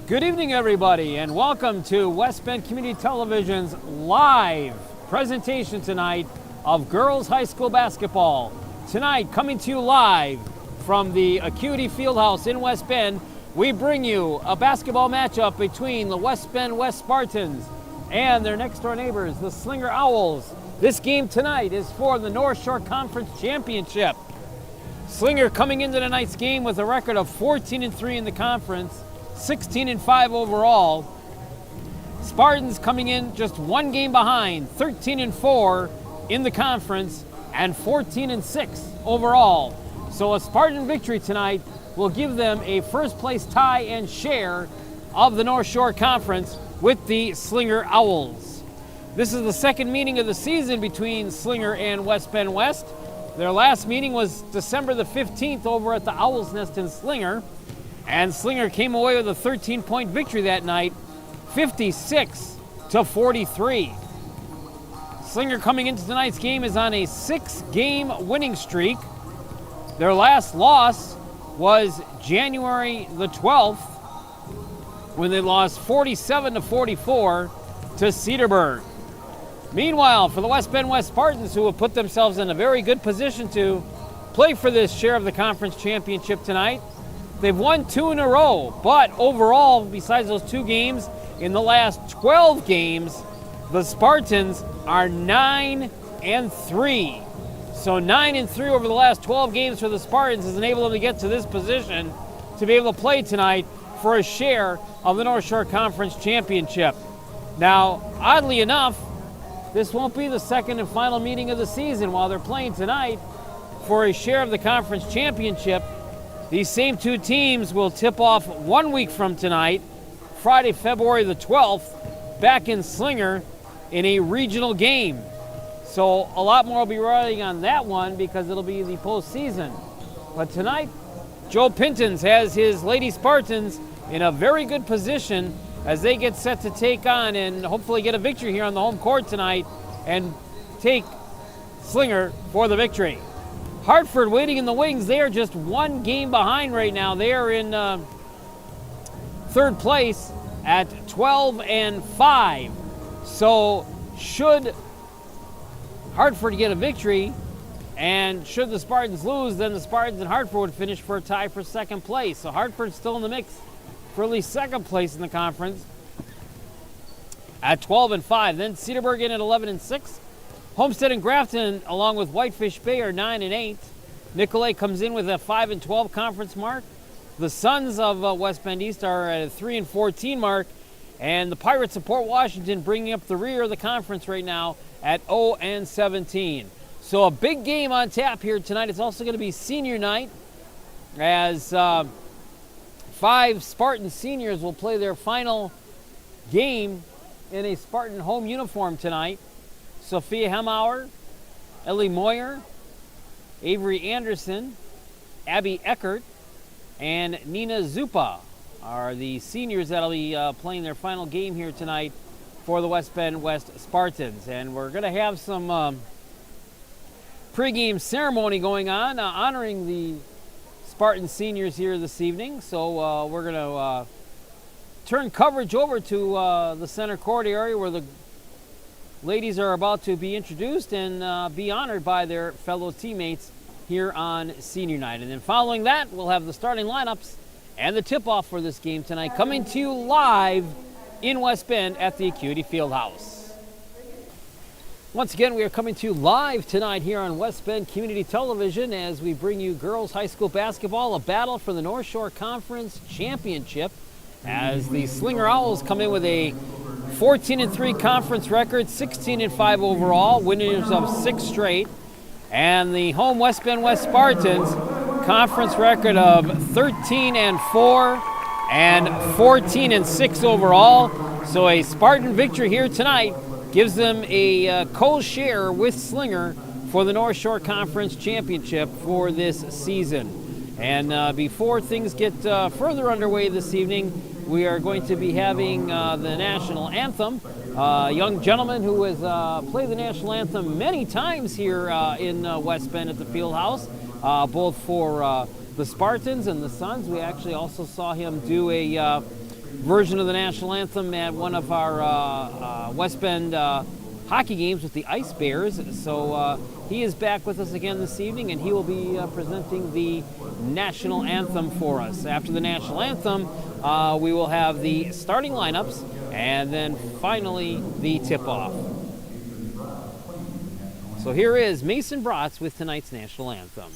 Good evening, everybody, and welcome to West Bend Community Television's live presentation tonight of girls high school basketball. Tonight, coming to you live from the Acuity Fieldhouse in West Bend, we bring you a basketball matchup between the West Bend West Spartans and their next door neighbors, the Slinger Owls. This game tonight is for the Northshore Conference Championship. Slinger coming into tonight's game with a record of 14-3 in the conference, 16-5 overall. Spartans coming in just one game behind, 13-4 in the conference and 14-6 overall. So a Spartan victory tonight will give them a first place tie and share of the North Shore Conference with the Slinger Owls. This is the second meeting of the season between Slinger and West Bend West. Their last meeting was December the 15th over at the Owl's Nest in Slinger. And Slinger came away with a 13-point victory that night, 56-43. Slinger coming into tonight's game is on a 6-game winning streak. Their last loss was January the 12th when they lost 47-44 to Cedarburg. Meanwhile, for the West Bend West Spartans, who have put themselves in a very good position to play for this share of the conference championship tonight, they've won 2 in a row, but overall, besides those 2 games, in the last 12 games, the Spartans are 9-3. So 9-3 over the last 12 games for the Spartans has enabled them to get to this position to be able to play tonight for a share of the North Shore Conference Championship. Now, oddly enough, this won't be the second and final meeting of the season. While they're playing tonight for a share of the conference championship, these same 2 teams will tip off 1 week from tonight, Friday, February the 12th, back in Slinger in a regional game. So a lot more will be riding on that one because it'll be the postseason. But tonight, Joe Pintons has his Lady Spartans in a very good position as they get set to take on and hopefully get a victory here on the home court tonight and take Slinger for the victory. Hartford waiting in the wings. They are just 1 game behind right now. They are in third place at 12-5. So should Hartford get a victory and should the Spartans lose, then the Spartans and Hartford would finish for a tie for second place. So Hartford's still in the mix for at least second place in the conference at 12-5. Then Cedarburg in at 11-6. Homestead and Grafton, along with Whitefish Bay, are 9-8. Nicolay comes in with a 5-12 conference mark. The Sons of West Bend East are at a 3-14 mark. And the Pirates of Port Washington bringing up the rear of the conference right now at 0-17. So a big game on tap here tonight. It's also going to be senior night as 5 Spartan seniors will play their final game in a Spartan home uniform tonight. Sophia Hemauer, Ellie Moyer, Avery Anderson, Abby Eckert, and Nina Zupa are the seniors that'll be playing their final game here tonight for the West Bend West Spartans. And we're going to have some pregame ceremony going on honoring the Spartan seniors here this evening. So we're going to turn coverage over to the center court area where the ladies are about to be introduced and be honored by their fellow teammates here on senior night. And then following that, we'll have the starting lineups and the tip-off for this game tonight coming to you live in West Bend at the Acuity Fieldhouse. Once again, we are coming to you live tonight here on West Bend Community Television as we bring you girls high school basketball, a battle for the North Shore Conference Championship as the Slinger Owls come in with a 14-3 conference record, 16-5 overall, winners of 6 straight. And the home West Bend West Spartans, conference record of 13-4 and 14-6 overall. So a Spartan victory here tonight gives them a co-share with Slinger for the North Shore Conference Championship for this season. And before things get further underway this evening, we are going to be having the national anthem. A young gentleman who has played the national anthem many times here in West Bend at the Fieldhouse, both for the Spartans and the Sons. We actually also saw him do a version of the national anthem at one of our West Bend hockey games with the Ice Bears. So he is back with us again this evening, and he will be presenting the national anthem for us. After the national anthem, we will have the starting lineups, and then finally the tip-off. So here is Mason Bratz with tonight's national anthem.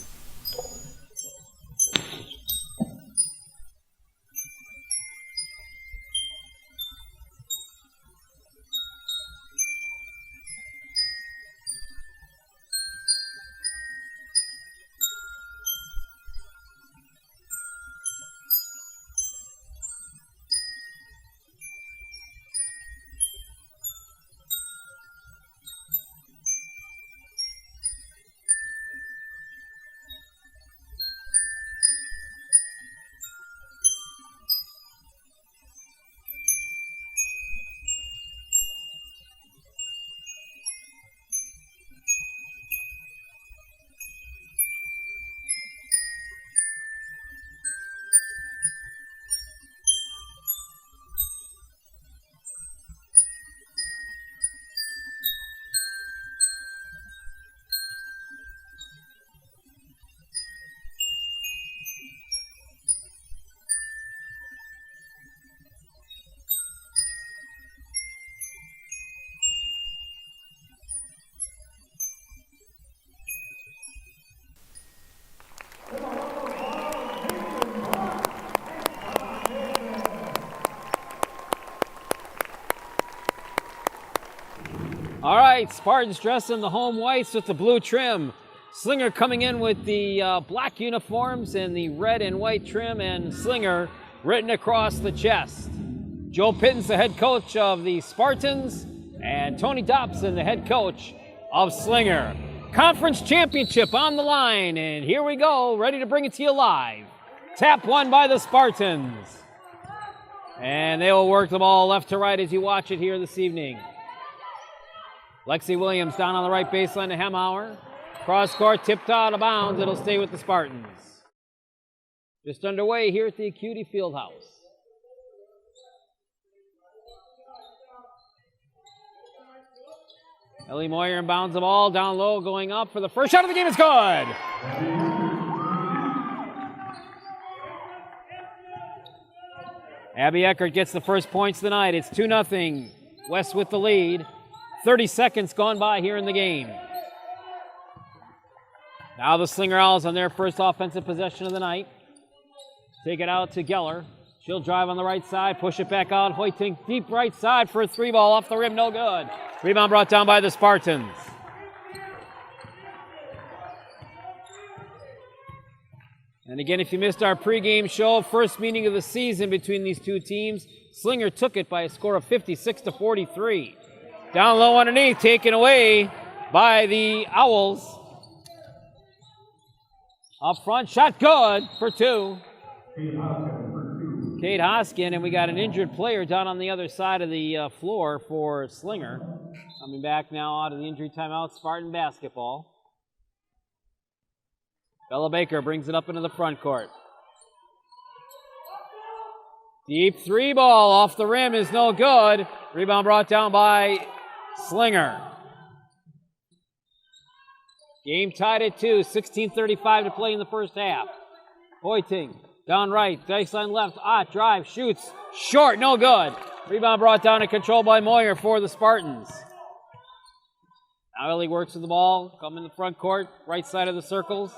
All right, Spartans dressed in the home whites with the blue trim. Slinger coming in with the black uniforms and the red and white trim, and Slinger written across the chest. Joe Pittens, the head coach of the Spartans, and Tony Dobson, the head coach of Slinger. Conference championship on the line, and here we go, ready to bring it to you live. Tap one by the Spartans. And they will work the ball left to right as you watch it here this evening. Lexi Williams down on the right baseline to Hemauer. Cross court, tipped out of bounds. It'll stay with the Spartans. Just underway here at the Acuity Fieldhouse. Ellie Moyer inbounds the ball down low, going up for the first shot of the game. It's good. Abby Eckert gets the first points tonight. It's 2-0. West with the lead. 30 seconds gone by here in the game. Now the Slinger Owls on their first offensive possession of the night. Take it out to Geller. She'll drive on the right side, push it back out. Hoyting deep right side for a three ball off the rim, no good. Rebound brought down by the Spartans. And again, if you missed our pregame show, first meeting of the season between these two teams, Slinger took it by a score of 56-43. Down low underneath, taken away by the Owls. Up front, shot good for two. Kate Hoskin, and we got an injured player down on the other side of the floor for Slinger. Coming back now out of the injury timeout, Spartan basketball. Bella Baker brings it up into the front court. Deep three ball off the rim is no good. Rebound brought down by Slinger. Game tied at 2, 16:35 to play in the first half. Hoyting, down right, baseline left, drive, shoots, short, no good. Rebound brought down and controlled by Moyer for the Spartans. Now Ellie works with the ball, come in the front court, right side of the circles.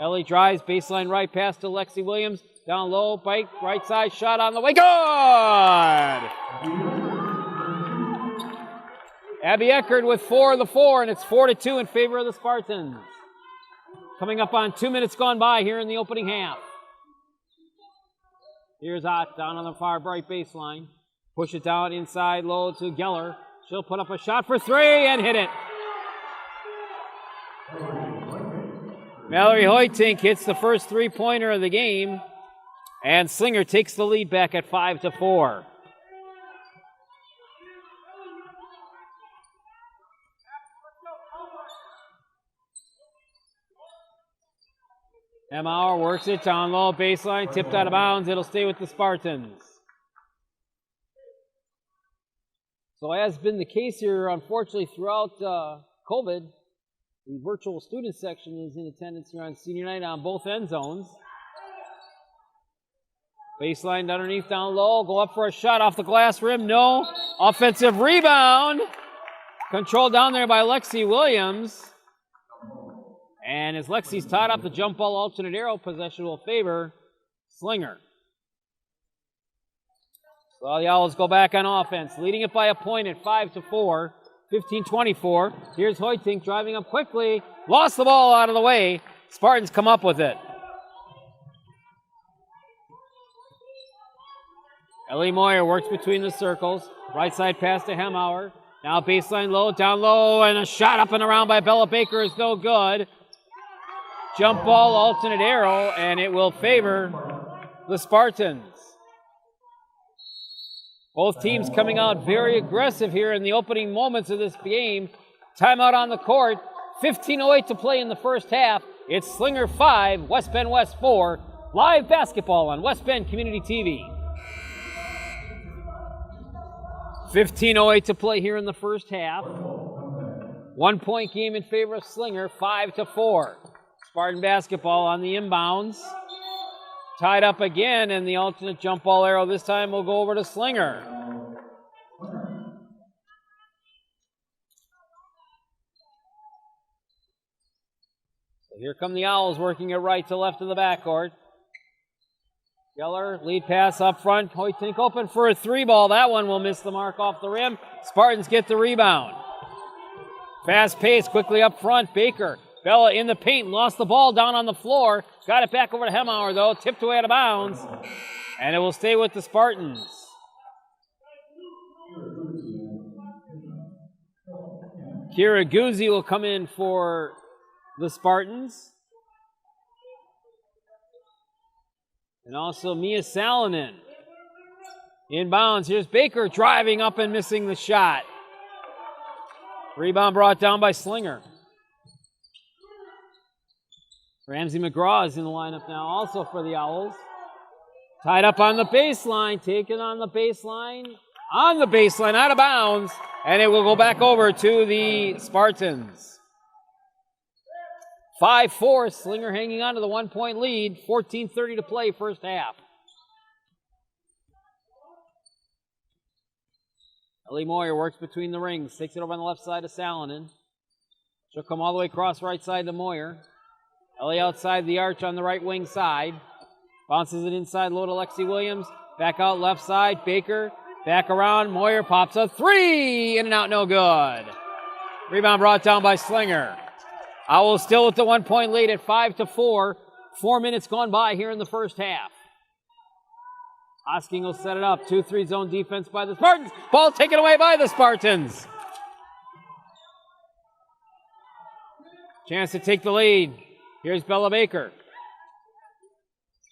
Ellie drives, baseline right, pass to Lexi Williams, down low, bike, right side, shot on the way, good! Abby Eckert with 4 of the 4, and it's 4-2 in favor of the Spartans. Coming up on 2 minutes gone by here in the opening half. Here's Ott down on the far right baseline. Push it down inside low to Geller. She'll put up a shot for three and hit it. Mallory Hoytink hits the first three-pointer of the game, and Slinger takes the lead back at 5-4. Hemauer works it down low baseline, tipped out of bounds. It'll stay with the Spartans. So as been the case here, unfortunately, throughout COVID, the virtual student section is in attendance here on senior night on both end zones. Baseline underneath, down low, go up for a shot off the glass rim, no. Offensive rebound. Controlled down there by Lexi Williams. And as Lexi's tied up, the jump ball alternate arrow possession will favor Slinger. So the Owls go back on offense, leading it by a point at 5-4, 15-24. Here's Hoytink driving up quickly, lost the ball out of the way. Spartans come up with it. Ellie Moyer works between the circles. Right side pass to Hemauer. Now baseline low, down low, and a shot up and around by Bella Baker is no good. Jump ball, alternate arrow, and it will favor the Spartans. Both teams coming out very aggressive here in the opening moments of this game. Timeout on the court. 15:08 to play in the first half. It's Slinger 5, West Bend West 4. Live basketball on West Bend Community TV. 15:08 to play here in the first half. 1 point game in favor of Slinger, 5-4. Spartan basketball on the inbounds. Tied up again, and the alternate jump ball arrow this time will go over to Slinger. So here come the Owls working it right to left of the backcourt. Geller, lead pass up front. Hoytink open for a three ball. That one will miss the mark off the rim. Spartans get the rebound. Fast pace, quickly up front. Baker. Bella in the paint, lost the ball down on the floor. Got it back over to Hemauer, though. Tipped away out of bounds. And it will stay with the Spartans. Kira Guzzi will come in for the Spartans. And also Mia Salonen. Inbounds, here's Baker driving up and missing the shot. Rebound brought down by Slinger. Ramsey McGraw is in the lineup now also for the Owls. Tied up on the baseline, taken on the baseline, out of bounds, and it will go back over to the Spartans. 5-4, Slinger hanging on to the 1 point lead, 14:30 to play first half. Ellie Moyer works between the rings, takes it over on the left side to Salonen. She'll come all the way across right side to Moyer. Ellie outside the arch on the right wing side. Bounces it inside low to Lexi Williams. Back out left side, Baker. Back around, Moyer pops a three. In and out, no good. Rebound brought down by Slinger. Owls still with the 1 point lead at 5-4. 4 minutes gone by here in the first half. Hosking will set it up. 2-3 zone defense by the Spartans. Ball taken away by the Spartans. Chance to take the lead. Here's Bella Baker.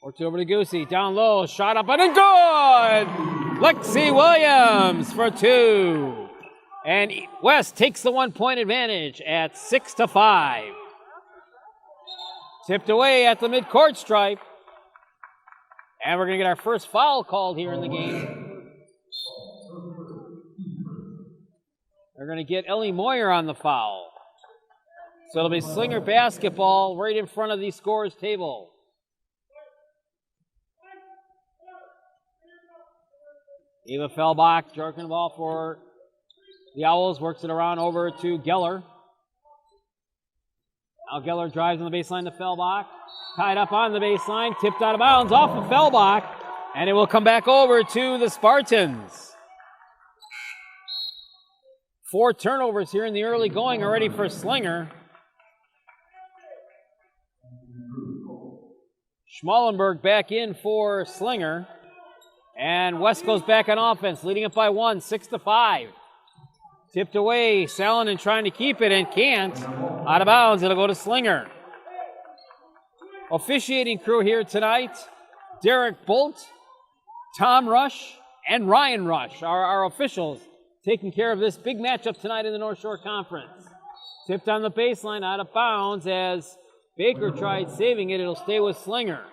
Works over to Goosey. Down low. Shot up and a good! Lexi Williams for two. And West takes the 1 point advantage at 6-5. Tipped away at the midcourt stripe. And we're going to get our first foul called here in the game. They're going to get Ellie Moyer on the foul. So it'll be Slinger basketball right in front of the scorer's table. Eva Fellbach jerking the ball for the Owls, works it around over to Geller. Now Geller drives on the baseline to Fellbach. Tied up on the baseline, tipped out of bounds off of Fellbach, and it will come back over to the Spartans. 4 turnovers here in the early going already for Slinger. Schmallenberg back in for Slinger. And West goes back on offense, leading it by 1, 6-5. Tipped away, Salonen trying to keep it and can't. Out of bounds, it'll go to Slinger. Officiating crew here tonight, Derek Bolt, Tom Rush, and Ryan Rush are our officials taking care of this big matchup tonight in the Northshore Conference. Tipped on the baseline, out of bounds as Baker tried saving it. It'll stay with Slinger.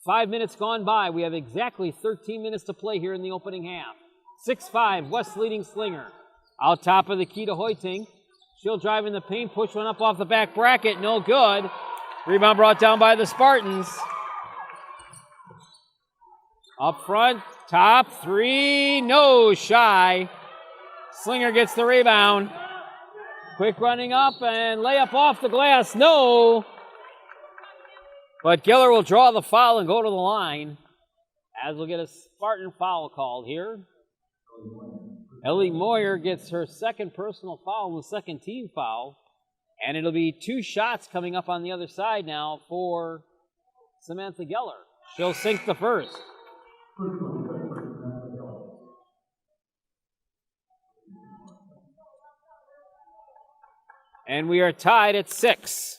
5 minutes gone by. We have exactly 13 minutes to play here in the opening half. 6-5, West leading Slinger. Out top of the key to Hoiting. She'll drive in the paint, push one up off the back bracket, no good. Rebound brought down by the Spartans. Up front, top three, no, shy. Slinger gets the rebound. Quick running up and layup off the glass, no. But Giller will draw the foul and go to the line, as we'll get a Spartan foul called here. Ellie Moyer gets her second personal foul and the second team foul. And it'll be 2 shots coming up on the other side now for Samantha Geller. She'll sink the first. And we are tied at 6.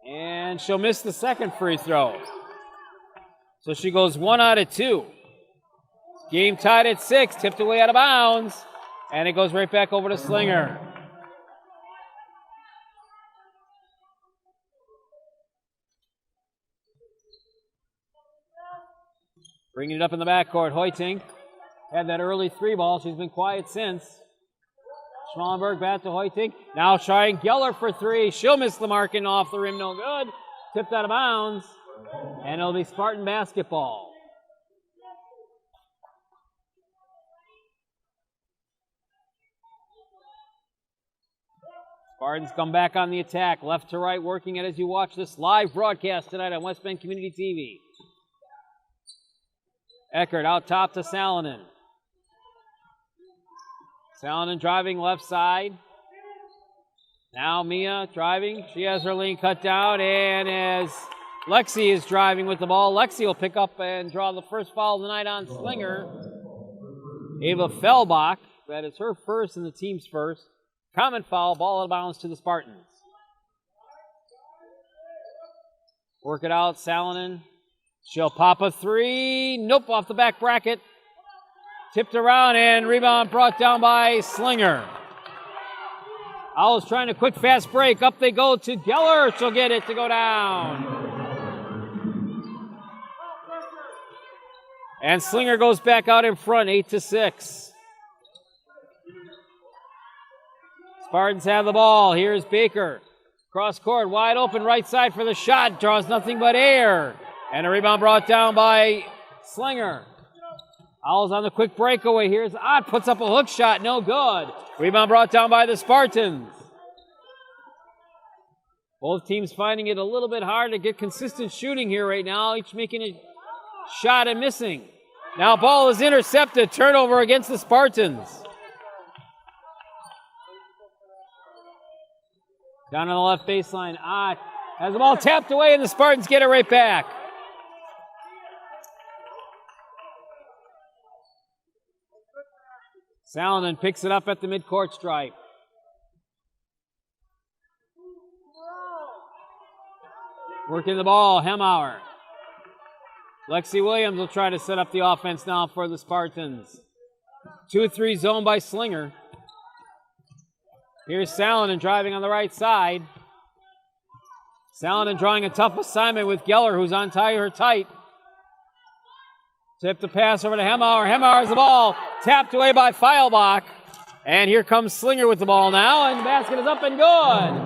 And she'll miss the second free throw. So she goes 1 out of 2. Game tied at 6, tipped away out of bounds. And it goes right back over to Slinger. Bringing it up in the backcourt, Hoiting had that early 3 ball. She's been quiet since. Schmallenberg back to Hoiting. Now trying Geller for 3. She'll miss the marking off the rim, no good. Tipped out of bounds. And it'll be Spartan basketball. Spartans come back on the attack, left to right, working it as you watch this live broadcast tonight on West Bend Community TV. Eckert out top to Salonen. Salonen driving left side. Now Mia driving. She has her lane cut down, and as Lexi is driving with the ball, Lexi will pick up and draw the first foul of the night on Slinger. Ava Fellbach, that is her first and the team's first. Common foul, ball out of bounds to the Spartans. Work it out, Salonen. She'll pop a 3. Nope, off the back bracket. Tipped around and rebound brought down by Slinger. Owls trying a quick fast break. Up they go to Geller. She'll get it to go down. And Slinger goes back out in front, 8-6. Spartans have the ball. Here's Baker. Cross court, wide open, right side for the shot. Draws nothing but air. And a rebound brought down by Slinger. Owls on the quick breakaway. Here's Ott. Puts up a hook shot. No good. Rebound brought down by the Spartans. Both teams finding it a little bit hard to get consistent shooting here right now. Each making a shot and missing. Now ball is intercepted. Turnover against the Spartans. Down on the left baseline, Ott has the ball tapped away, and the Spartans get it right back. Salonen picks it up at the midcourt stripe. Working the ball, Hemauer. Lexi Williams will try to set up the offense now for the Spartans. 2-3 zone by Slinger. Here's Salonen driving on the right side. Salonen drawing a tough assignment with Geller, who's on her tight. Tip the pass over to Hemauer. Hemauer has the ball. Tapped away by Feilbach. And here comes Slinger with the ball now, and the basket is up and good.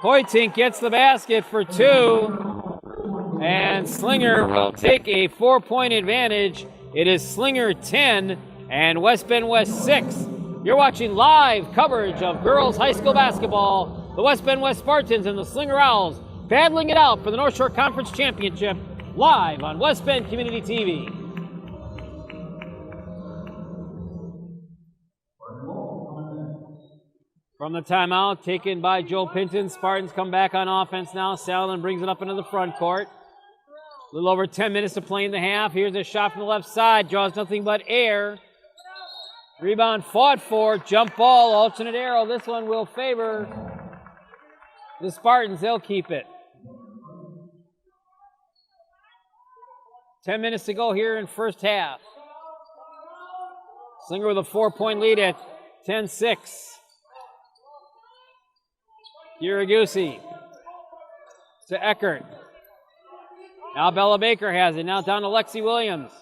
Hoytink gets the basket for 2. And Slinger will take a 4-point advantage. It is Slinger 10 and West Bend West 6. You're watching live coverage of girls high school basketball. The West Bend West Spartans and the Slinger Owls battling it out for the Northshore Conference Championship live on West Bend Community TV. From the timeout taken by Joe Pinton, Spartans come back on offense now. Salonen brings it up into the front court. A little over 10 minutes to play in the half. Here's a shot from the left side. Draws nothing but air. Rebound fought for. Jump ball, alternate arrow. This one will favor the Spartans. They'll keep it. 10 minutes to go here in first half. Slinger with a 4-point lead at 10-6. Iragusi to Eckert. Now Bella Baker has it. Now down to Lexi Williams.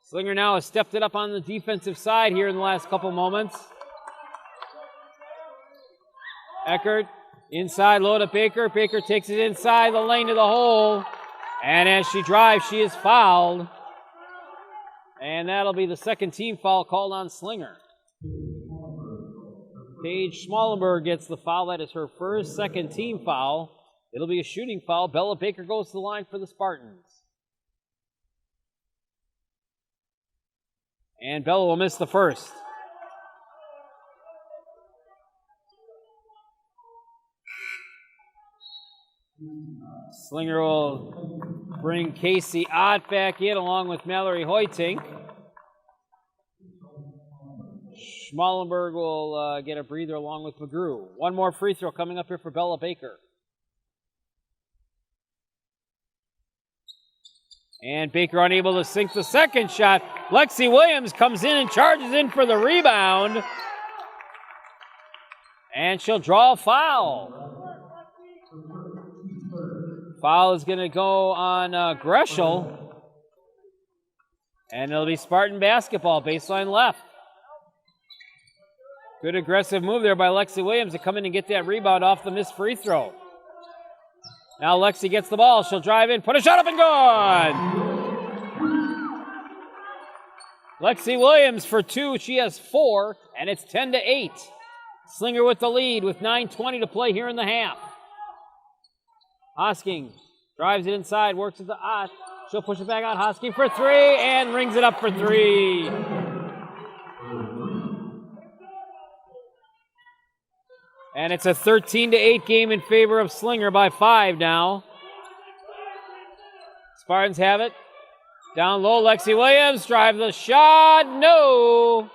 Slinger now has stepped it up on the defensive side here in the last couple moments. Eckert inside, low to Baker. Baker takes it inside the lane to the hole. And as she drives, she is fouled. And that'll be the second team foul called on Slinger. Paige Schmallenberg gets the foul. That is her first second team foul. It'll be a shooting foul. Bella Baker goes to the line for the Spartans. And Bella will miss the first. Slinger will bring Casey Ott back in along with Mallory Hoytink. Schmallenberg will get a breather along with McGrew. One more free throw coming up here for Bella Baker. And Baker unable to sink the second shot. Lexi Williams comes in and charges in for the rebound. And she'll draw a foul. Foul is going to go on Greschel. And it'll be Spartan basketball, baseline left. Good aggressive move there by Lexi Williams to come in and get that rebound off the missed free throw. Now Lexi gets the ball. She'll drive in, put a shot up and good! Lexi Williams for two. She has 4, and it's 10-8. Slinger with the lead with 9:20 to play here in the half. Hosking drives it inside, works it to Ott. She'll push it back out. Hosking for 3 and rings it up for 3. And it's a 13-8 game in favor of Slinger by 5 now. Spartans have it. Down low, Lexi Williams drives the shot. No!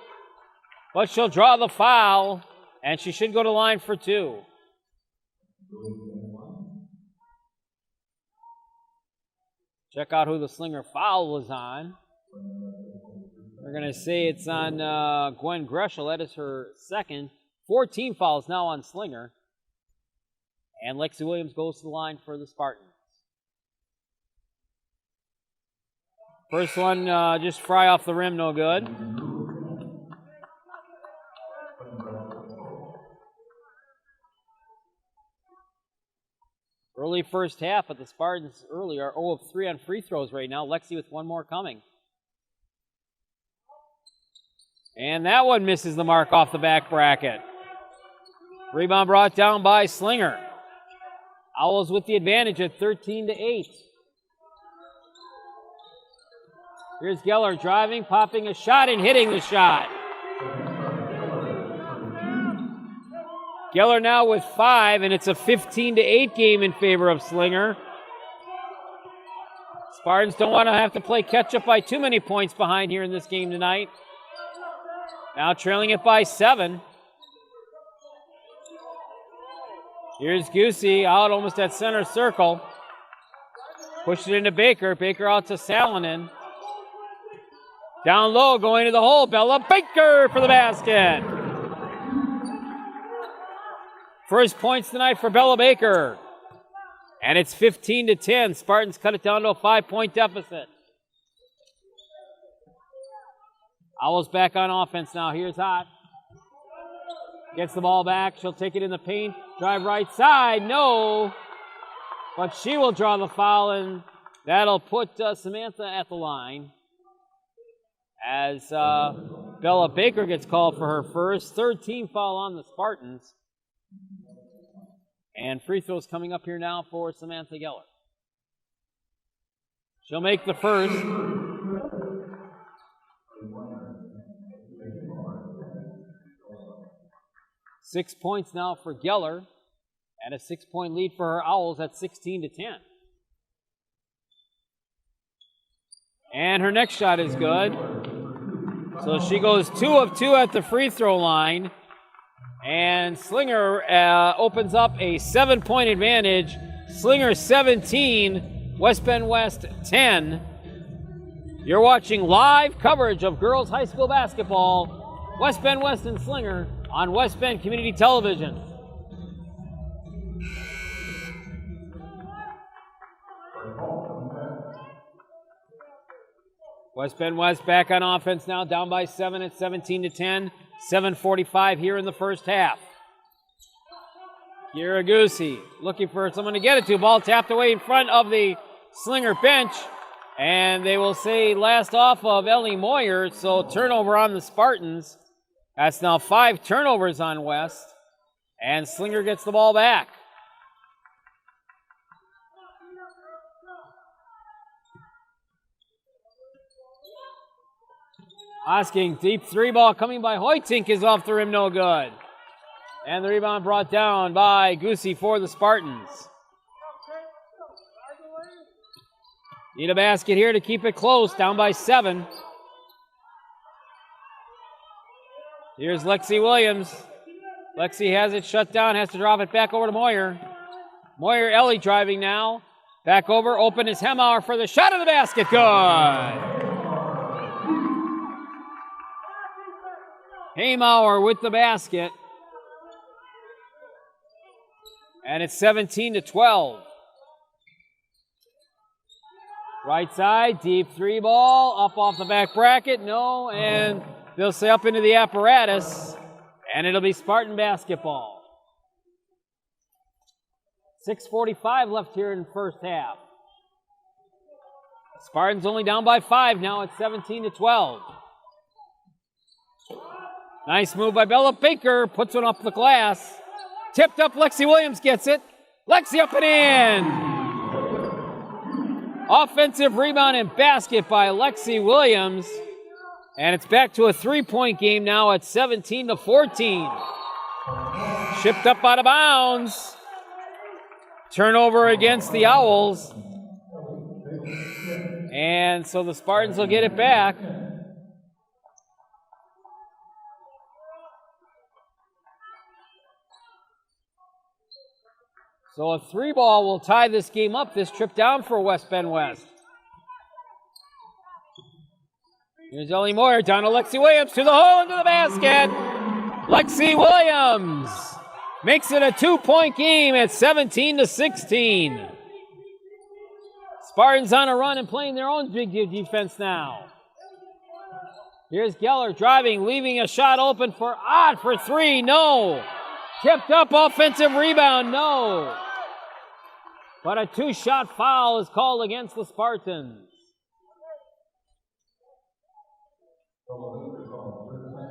But she'll draw the foul, and she should go to line for 2. Check out who the Slinger foul was on. We're going to say it's on Gwen Greschel. That is her second. 14 fouls now on Slinger. And Lexi Williams goes to the line for the Spartans. First one, just fry off the rim, no good. Early first half, but the Spartans early are 0 of 3 on free throws right now. Lexi with one more coming. And that one misses the mark off the back bracket. Rebound brought down by Slinger. Owls with the advantage at 13-8. Here's Geller driving, popping a shot, and hitting the shot. Geller now with 5, and it's a 15-8 game in favor of Slinger. Spartans don't want to have to play catch-up by too many points behind here in this game tonight. Now trailing it by 7. Here's Goosey out almost at center circle. Pushed it into Baker. Baker out to Salonen. Down low, going to the hole. Bella Baker for the basket. First points tonight for Bella Baker. And it's 15-10. Spartans cut it down to a 5-point deficit. Owls back on offense now. Here's Ott. Gets the ball back. She'll take it in the paint. Drive right side. No. But she will draw the foul, and that'll put Samantha at the line. As Bella Baker gets called for her first. Third team foul on the Spartans. And free throws coming up here now for Samantha Geller. She'll make the first. 6 points now for Geller, and a 6-point lead for her Owls at 16-10. And her next shot is good. So she goes 2 of 2 at the free throw line. And Slinger opens up a 7-point advantage. Slinger 17, West Bend West 10. You're watching live coverage of girls high school basketball, West Bend West and Slinger on West Bend Community Television. West Bend West back on offense now, down by 7 at 17-10. 7:45 here in the first half. Iragusi looking for someone to get it to. Ball tapped away in front of the Slinger bench. And they will say last off of Ellie Moyer, so turnover on the Spartans. That's now 5 turnovers on West. And Slinger gets the ball back. Hosking, deep 3 ball coming by Hoytink is off the rim, no good. And the rebound brought down by Goosey for the Spartans. Need a basket here to keep it close, down by 7. Here's Lexi Williams. Lexi has it shut down, has to drop it back over to Moyer. Moyer, Ellie driving now. Back over, open is Hemauer for the shot of the basket, good. Hemauer with the basket. And it's 17-12. Right side, deep 3 ball, up off the back bracket, no, and they'll say up into the apparatus, and it'll be Spartan basketball. 6:45 left here in the first half. Spartans only down by 5 now at 17-12. Nice move by Bella Baker, puts one up the glass. Tipped up, Lexi Williams gets it. Lexi up and in. Offensive rebound and basket by Lexi Williams. And it's back to a 3-point game now at 17-14. Shipped up out of bounds. Turnover against the Owls. And so the Spartans will get it back. So a 3 ball will tie this game up, this trip down for West Bend West. Here's Ellie Moyer down to Lexi Williams to the hole into the basket. Lexi Williams makes it a 2-point game at 17-16. Spartans on a run and playing their own big defense now. Here's Geller driving, leaving a shot open for Ott for 3, no. Tipped up, offensive rebound, no. But a 2-shot foul is called against the Spartans.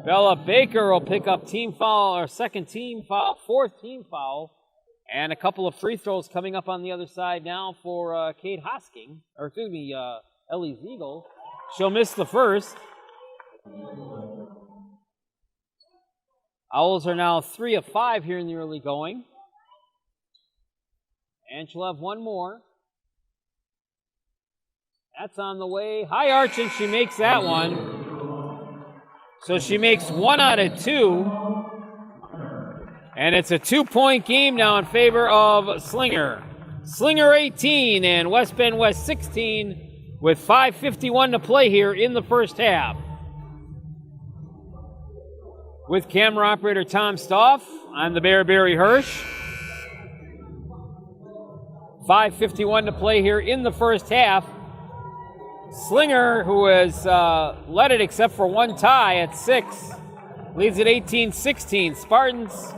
Bella Baker will pick up team foul, or second team foul, 4th team foul, and a couple of free throws coming up on the other side now for Kate Hosking, or excuse me, Ellie Ziegel. She'll miss the first. Owls are now 3 of 5 here in the early going. And she'll have one more. That's on the way. High arch, and she makes that one. So she makes 1 out of 2. And it's a 2-point game now in favor of Slinger. Slinger 18 and West Bend West 16 with 5:51 to play here in the first half. With camera operator Tom Stoff, I'm the Bear Barry Hirsch. 5:51 to play here in the first half. Slinger, who has led it except for one tie at 6, leads at 18-16. Spartans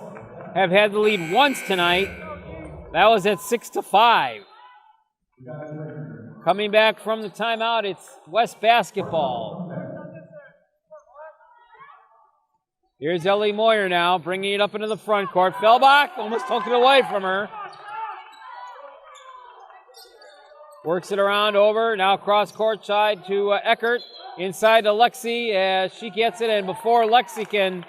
have had the lead once tonight. That was at 6-5. Coming back from the timeout, it's West basketball. Here's Ellie Moyer now, bringing it up into the front court. Fellbach almost took it away from her. Works it around over, now cross court side to Eckert. Inside to Lexi as she gets it, and before Lexi can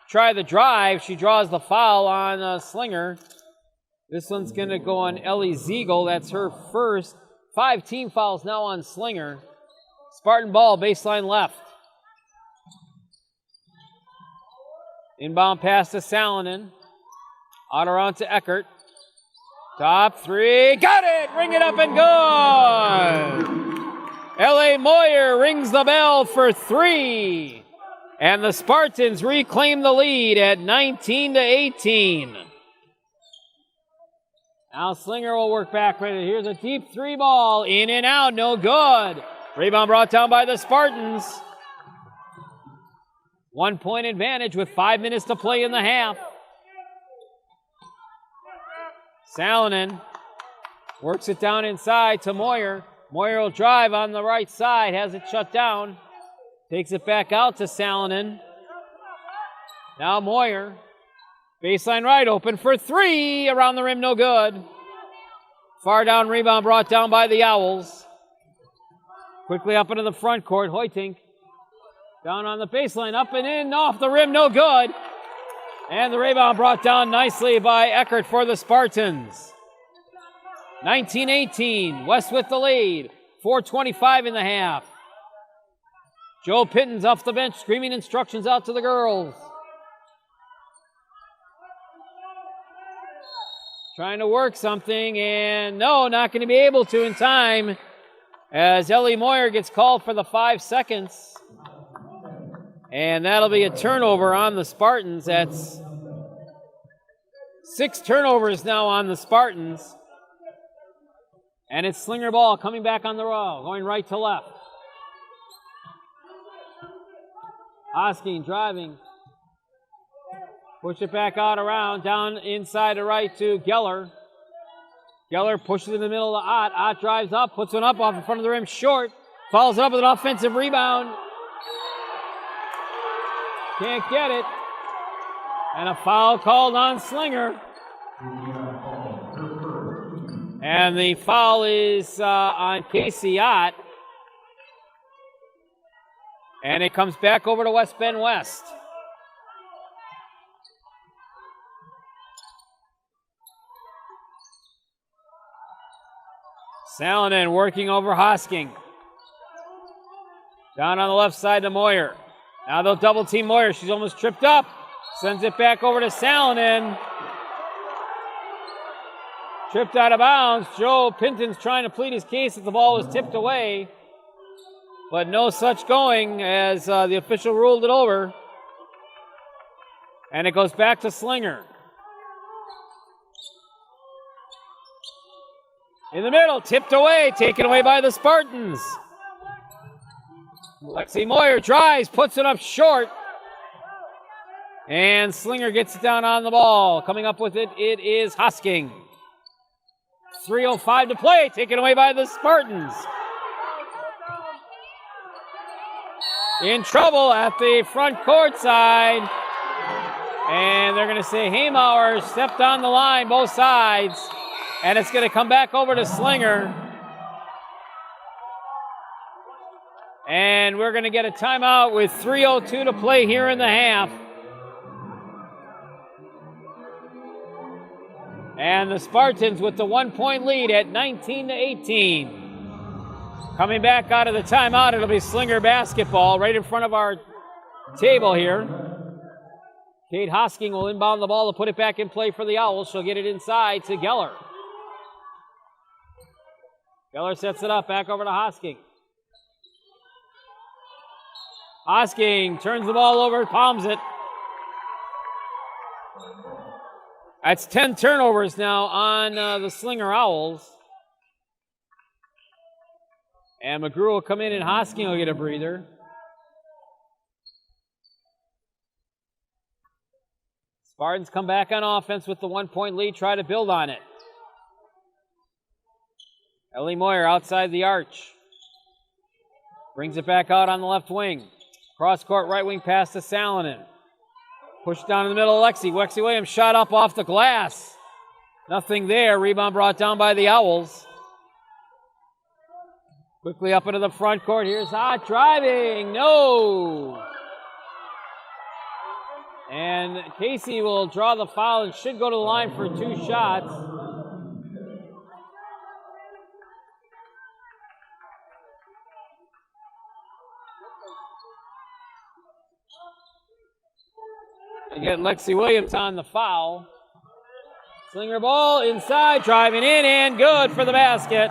try the drive, she draws the foul on Slinger. This one's going to go on Ellie Ziegel. That's her first. 5 team fouls now on Slinger. Spartan ball, baseline left. Inbound pass to Salonen. Out around to Eckert. Top 3. Got it! Ring it up and good! L.A. Moyer rings the bell for 3. And the Spartans reclaim the lead at 19-18. Now Slinger will work back right. Here's a deep 3 ball. In and out, no good. Rebound brought down by the Spartans. 1 point advantage with 5 minutes to play in the half. Salonen works it down inside to Moyer. Moyer will drive on the right side, has it shut down. Takes it back out to Salonen. Now Moyer. Baseline right, open for 3. Around the rim, no good. Far down rebound brought down by the Owls. Quickly up into the front court, Hoytink. Down on the baseline, up and in, off the rim, no good. And the rebound brought down nicely by Eckert for the Spartans. 19-18, West with the lead. 4:25 in the half. Joe Pitton's off the bench, screaming instructions out to the girls. Trying to work something, and no, not going to be able to in time as Ellie Moyer gets called for the 5 seconds. And that'll be a turnover on the Spartans. That's 6 turnovers now on the Spartans. And it's Slinger ball coming back on the row, going right to left. Hosking driving. Push it back out around, down inside to right to Geller. Geller pushes in the middle of Ott. Ott drives up, puts one up off in front of the rim, short. Follows it up with an offensive rebound. Can't get it. And a foul called on Slinger. And the foul is on Casey Ott. And it comes back over to West Bend West. Salonen working over Hosking. Down on the left side to Moyer. Now they'll double team Moyer. She's almost tripped up. Sends it back over to Salonen. Tripped out of bounds. Joe Pinton's trying to plead his case that the ball was tipped away. But no such going as the official ruled it over. And it goes back to Slinger. In the middle, tipped away, taken away by the Spartans. Lexi Moyer drives, puts it up short. And Slinger gets it down on the ball. Coming up with it, it is Hosking. 3:05 to play, taken away by the Spartans. In trouble at the front court side. And they're going to say Haymauer stepped on the line, both sides. And it's going to come back over to Slinger. And we're going to get a timeout with 3:02 to play here in the half. And the Spartans with the 1-point lead at 19-18. Coming back out of the timeout, it'll be Slinger basketball right in front of our table here. Kate Hosking will inbound the ball to put it back in play for the Owls. She'll get it inside to Geller. Geller sets it up, back over to Hosking. Hosking turns the ball over, palms it. That's 10 turnovers now on the Slinger Owls. And McGrew will come in and Hosking will get a breather. Spartans come back on offense with the 1-point lead, try to build on it. Ellie Moyer outside the arch. Brings it back out on the left wing. Cross-court right wing pass to Salonen. Pushed down in the middle of Lexi. Lexi Williams shot up off the glass. Nothing there. Rebound brought down by the Owls. Quickly up into the front court. Here's Ott driving. No! And Casey will draw the foul and should go to the line for 2 shots. Again, Lexi Williams on the foul. Slinger ball inside, driving in, and good for the basket.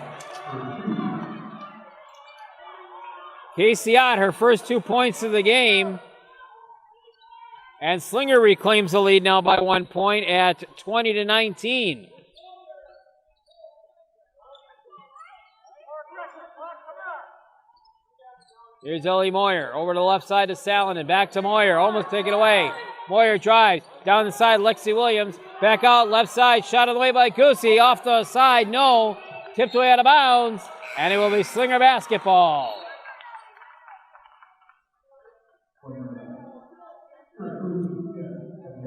Casey Ott, her first 2 points of the game. And Slinger reclaims the lead now by 1 point at 20-19. Here's Ellie Moyer over to the left side to Salonen. Back to Moyer. Almost taken away. Moyer drives. Down the side, Lexi Williams. Back out, left side. Shot on the way by Goosey. Off the side, no. Tipped away out of bounds. And it will be Slinger basketball.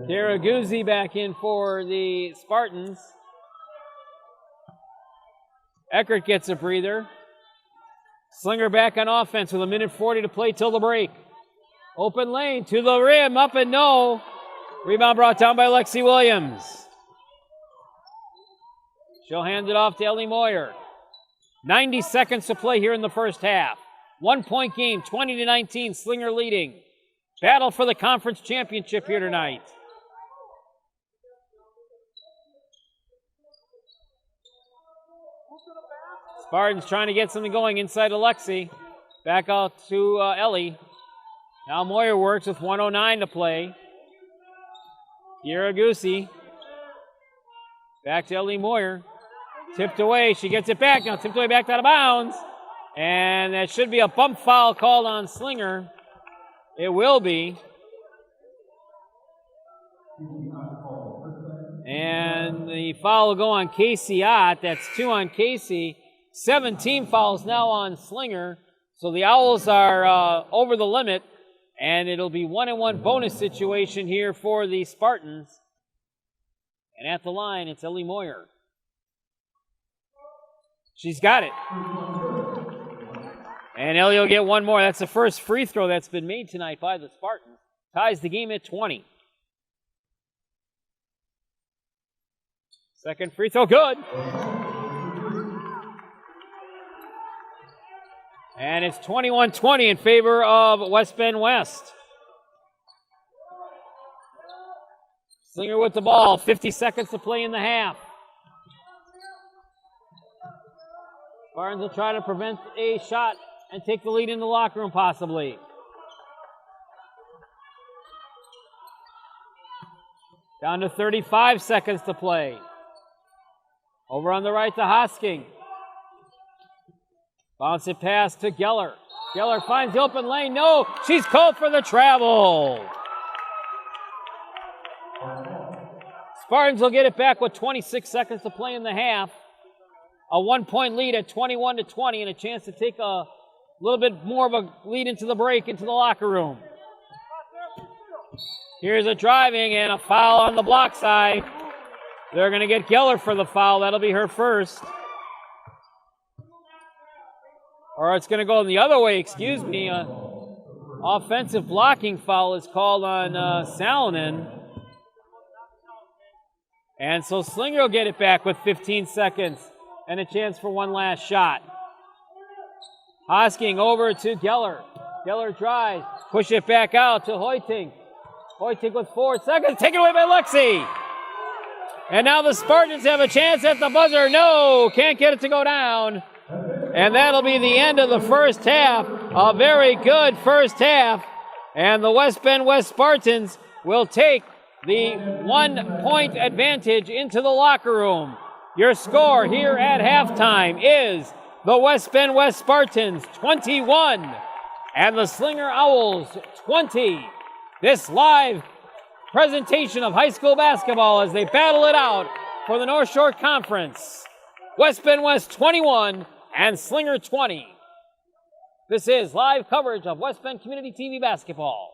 Kara Guzzi back in for the Spartans. Eckert gets a breather. Slinger back on offense with 1:40 to play till the break. Open lane to the rim, up and no. Rebound brought down by Lexi Williams. She'll hand it off to Ellie Moyer. 90 seconds to play here in the first half. 1 point game, 20-19, Slinger leading. Battle for the conference championship here tonight. Spartans trying to get something going inside of Lexi. Back out to Ellie. Now Moyer works with 1:09 to play. Iragusi. Back to Ellie Moyer. Tipped away. She gets it back. Now tipped away back out of bounds. And that should be a bump foul called on Slinger. It will be. And the foul will go on Casey Ott. That's 2 on Casey. 17 fouls now on Slinger. So the Owls are over the limit. And it'll be 1-1 bonus situation here for the Spartans. And at the line, it's Ellie Moyer. She's got it. And Ellie will get one more. That's the first free throw that's been made tonight by the Spartans. Ties the game at 20. Second free throw, good. And it's 21-20 in favor of West Bend West. Slinger with the ball. 50 seconds to play in the half. Spartans will try to prevent a shot and take the lead in the locker room possibly. Down to 35 seconds to play. Over on the right to Hosking. Bounce it pass to Geller. Geller finds the open lane. No, she's called for the travel. Spartans will get it back with 26 seconds to play in the half. A 1 point lead at 21-20 and a chance to take a little bit more of a lead into the break, into the locker room. Here's a driving and a foul on the block side. They're going to get Geller for the foul. That'll be her first. Or it's going to go the other way, excuse me. Offensive blocking foul is called on Salonen. And so Slinger will get it back with 15 seconds and a chance for one last shot. Hosking over to Geller. Geller drives. Push it back out to Hoyting. Hoyting with 4 seconds. Taken away by Lexi. And now the Spartans have a chance at the buzzer. No, can't get it to go down. And that'll be the end of the first half. A very good first half. And the West Bend West Spartans will take the 1 point advantage into the locker room. Your score here at halftime is the West Bend West Spartans 21 and the Slinger Owls 20. This live presentation of high school basketball as they battle it out for the Northshore Conference. West Bend West 21 and Slinger 20. This is live coverage of West Bend Community TV basketball.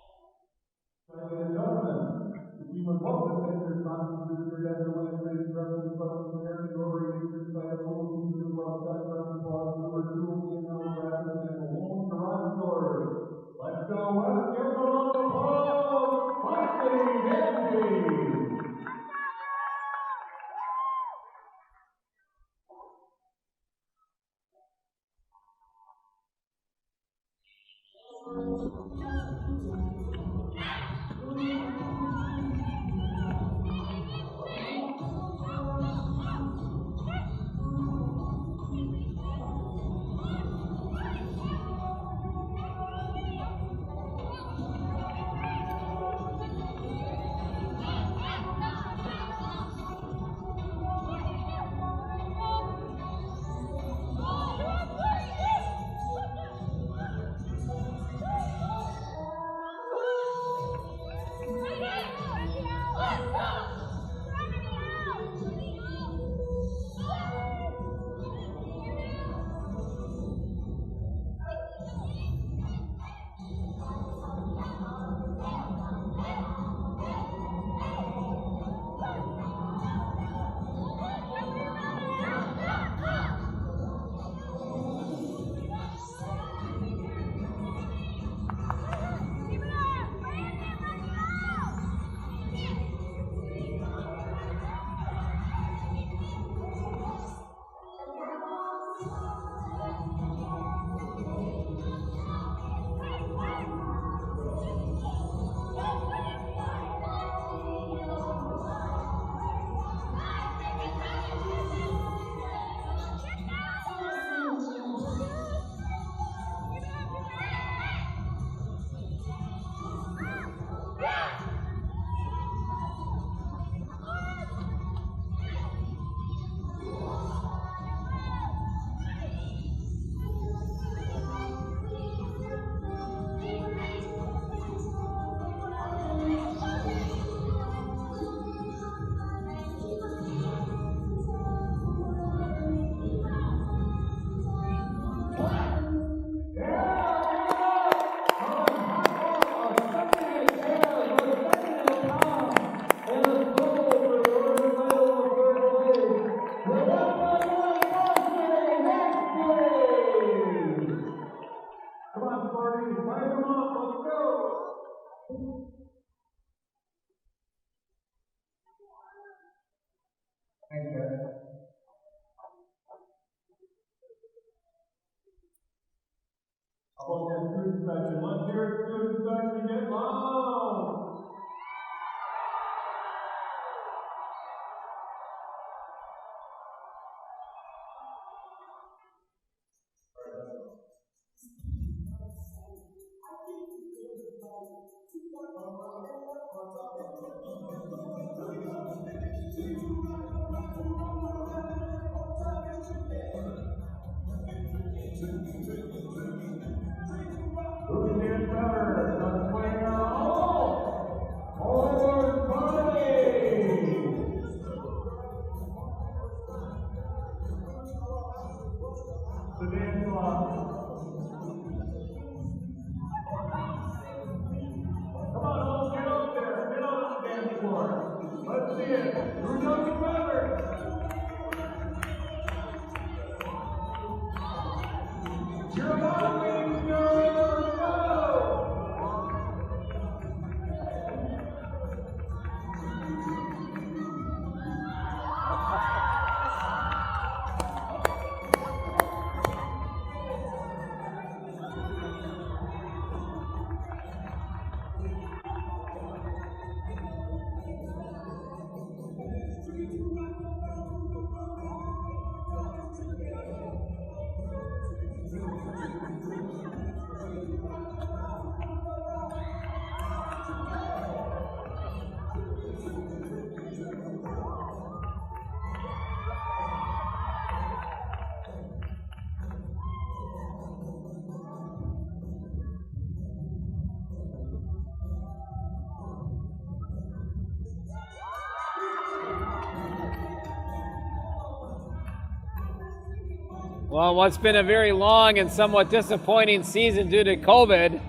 Well, what's been a very long and somewhat disappointing season due to COVID,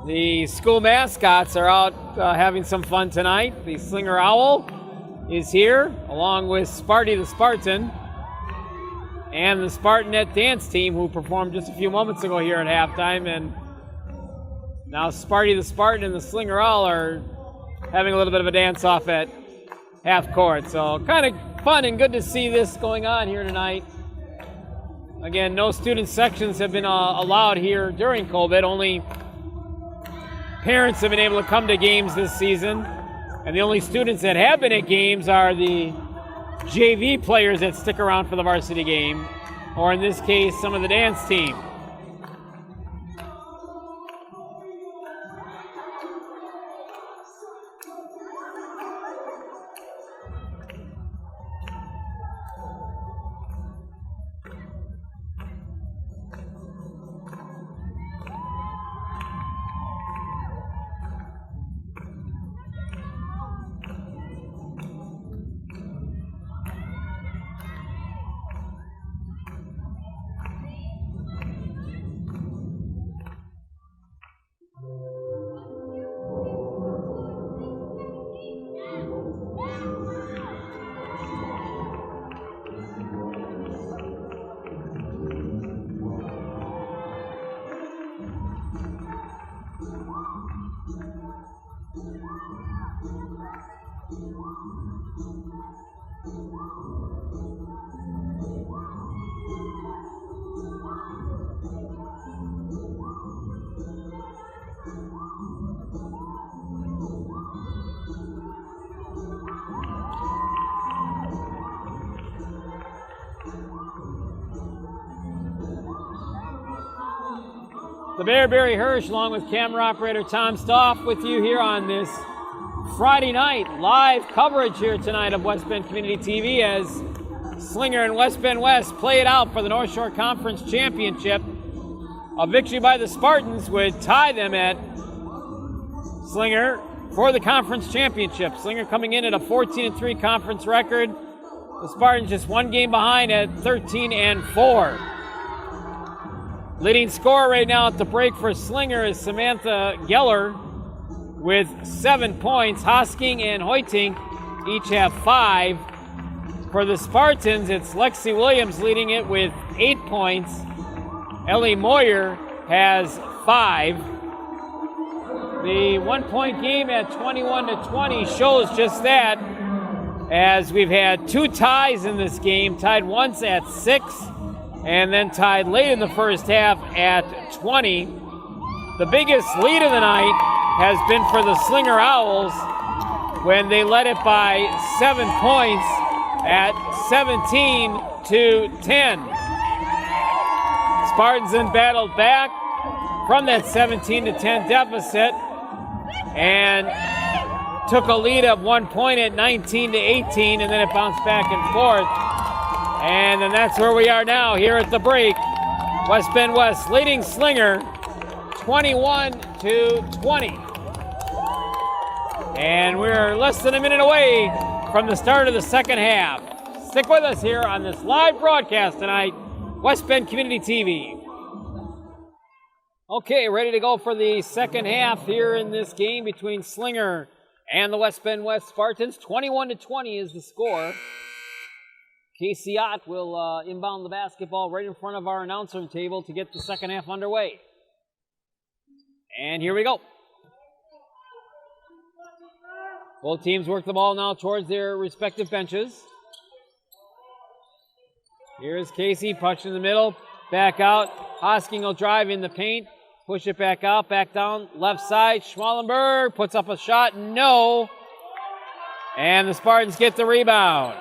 the school mascots are out having some fun tonight. The Slinger Owl is here, along with Sparty the Spartan and the Spartanette dance team, who performed just a few moments ago here at halftime. And now Sparty the Spartan and the Slinger Owl are having a little bit of a dance-off at half court. So kind of fun and good to see this going on here tonight. Again, no student sections have been allowed here during COVID. Only parents have been able to come to games this season. And the only students that have been at games are the JV players that stick around for the varsity game, or in this case, some of the dance team. The Bear Barry Hirsch, along with camera operator Tom Stoff, with you here on this Friday night live coverage here tonight of West Bend Community TV as Slinger and West Bend West play it out for the Northshore Conference Championship. A victory by the Spartans would tie them at Slinger for the conference championship. Slinger coming in at a 14-3 conference record. The Spartans just one game behind at 13-4. Leading scorer right now at the break for Slinger is Samantha Geller with 7 points. Hosking and Hoytink each have 5. For the Spartans, it's Lexi Williams leading it with 8 points. Ellie Moyer has 5. The 1-point game at 21-20 shows just that, as we've had 2 ties in this game, tied once at 6 and then tied late in the first half at 20. The biggest lead of the night has been for the Slinger Owls when they led it by 7 points at 17-10. Spartans then battled back from that 17-10 deficit and took a lead of 1 point at 19-18, and then it bounced back and forth. And then that's where we are now here at the break. West Bend West leading Slinger 21-20. And we're less than a minute away from the start of the second half. Stick with us here on this live broadcast tonight, West Bend Community TV. Okay, ready to go for the second half here in this game between Slinger and the West Bend West Spartans. 21-20 is the score. Casey Ott will inbound the basketball right in front of our announcer table to get the second half underway. And here we go. Both teams work the ball now towards their respective benches. Here's Casey, punch in the middle, back out. Hosking will drive in the paint, push it back out, back down, left side. Schmallenberg puts up a shot, no. And the Spartans get the rebound.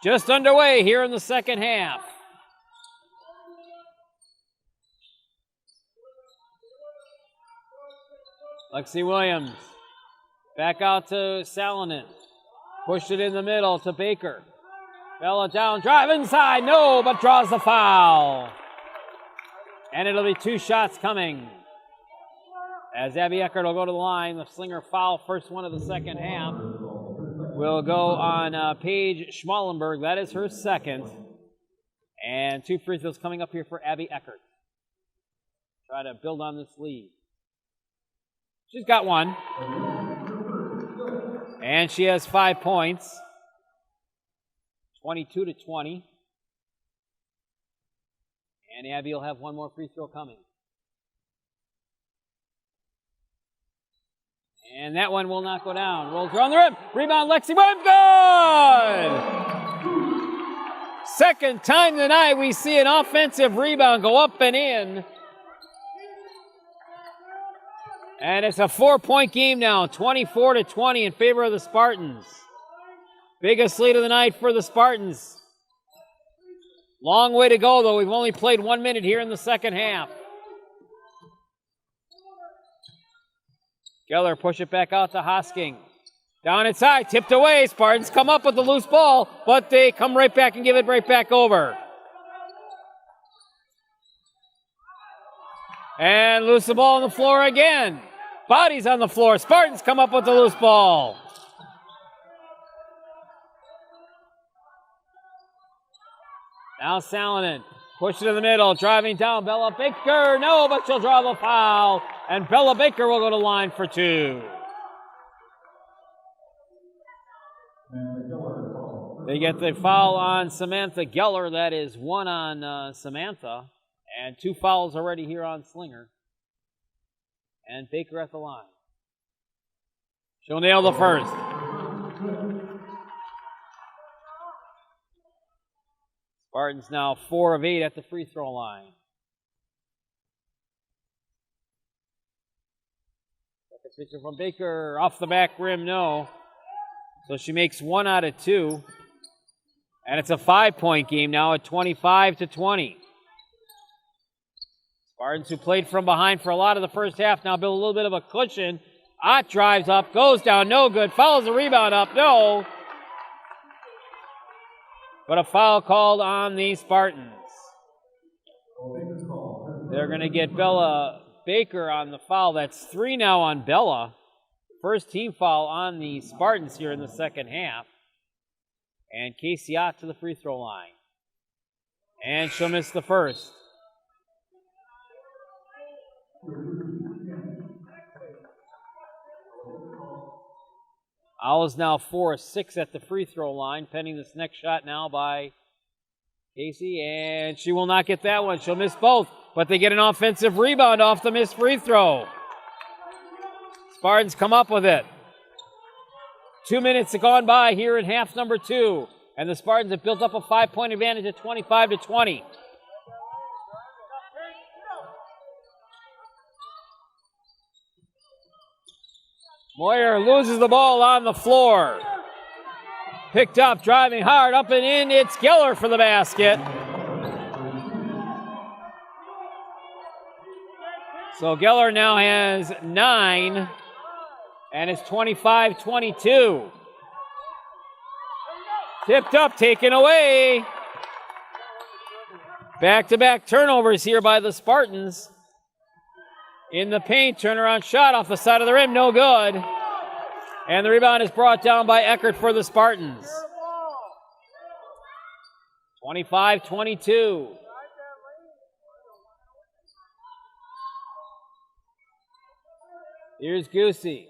Just underway here in the second half. Lexi Williams, back out to Salonen. Pushed it in the middle to Baker. Bella down, drive inside, no, but draws the foul. And it'll be 2 shots coming. As Abby Eckert will go to the line, the Slinger foul, first one of the second half, will go on Paige Schmallenberg. That is her second. And 2 free throws coming up here for Abby Eckert. Try to build on this lead. She's got 1. And she has 5 points. 22-20. And Abby will have 1 more free throw coming. And that one will not go down. Rolls around the rim. Rebound, Lexi Williams. Good! Second time tonight we see an offensive rebound go up and in. And it's a 4-point game now, 24-20 in favor of the Spartans. Biggest lead of the night for the Spartans. Long way to go, though. We've only played 1 minute here in the second half. Geller push it back out to Hosking. Down inside, tipped away. Spartans come up with the loose ball, but they come right back and give it right back over. And loose the ball on the floor again. Bodies on the floor. Spartans come up with the loose ball. Now Salonen, push it in the middle, driving down, Bella Baker, no, but she'll draw the foul, and Bella Baker will go to line for 2. They get the foul on Samantha Geller, that is 1 on Samantha, and 2 fouls already here on Slinger. And Baker at the line. She'll nail the first. Spartans now 4 of 8 at the free throw line. Second free throw from Baker, off the back rim, no. So she makes 1 out of 2. And it's a 5-point game now at 25-20. Spartans, who played from behind for a lot of the first half, now build a little bit of a cushion. Ott drives up, goes down, no good. Follows the rebound up, no. But a foul called on the Spartans. They're going to get Bella Baker on the foul. That's 3 now on Bella. First team foul on the Spartans here in the second half. And Casey Ott to the free throw line. And she'll miss the first. Owls now 4 of 6 at the free throw line, pending this next shot now by Casey, and she will not get that one. She'll miss both, but they get an offensive rebound off the missed free throw. Spartans come up with it. 2 minutes have gone by here in half number 2, And the Spartans have built up a 5-point advantage at 25-20. Moyer loses the ball on the floor. Picked up, driving hard, up and in. It's Geller for the basket. So Geller now has 9, and it's 25-22. Tipped up, taken away. Back-to-back turnovers here by the Spartans. In the paint, turnaround shot off the side of the rim, no good. And the rebound is brought down by Eckert for the Spartans. 25-22. Here's Goosey.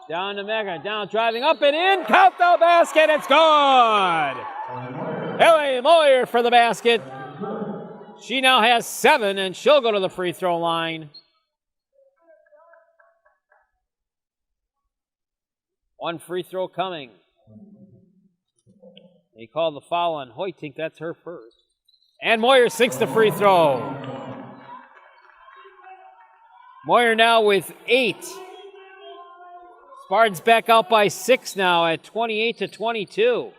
Down to Mega, down, driving up and in, count the basket, it's good! Ellie Moyer for the basket. She now has 7, and she'll go to the free throw line. 1 free throw coming. They call the foul on Hoytink, that's her first. And Moyer sinks the free throw. Moyer now with 8. Spartans back out by 6 now at 28-22.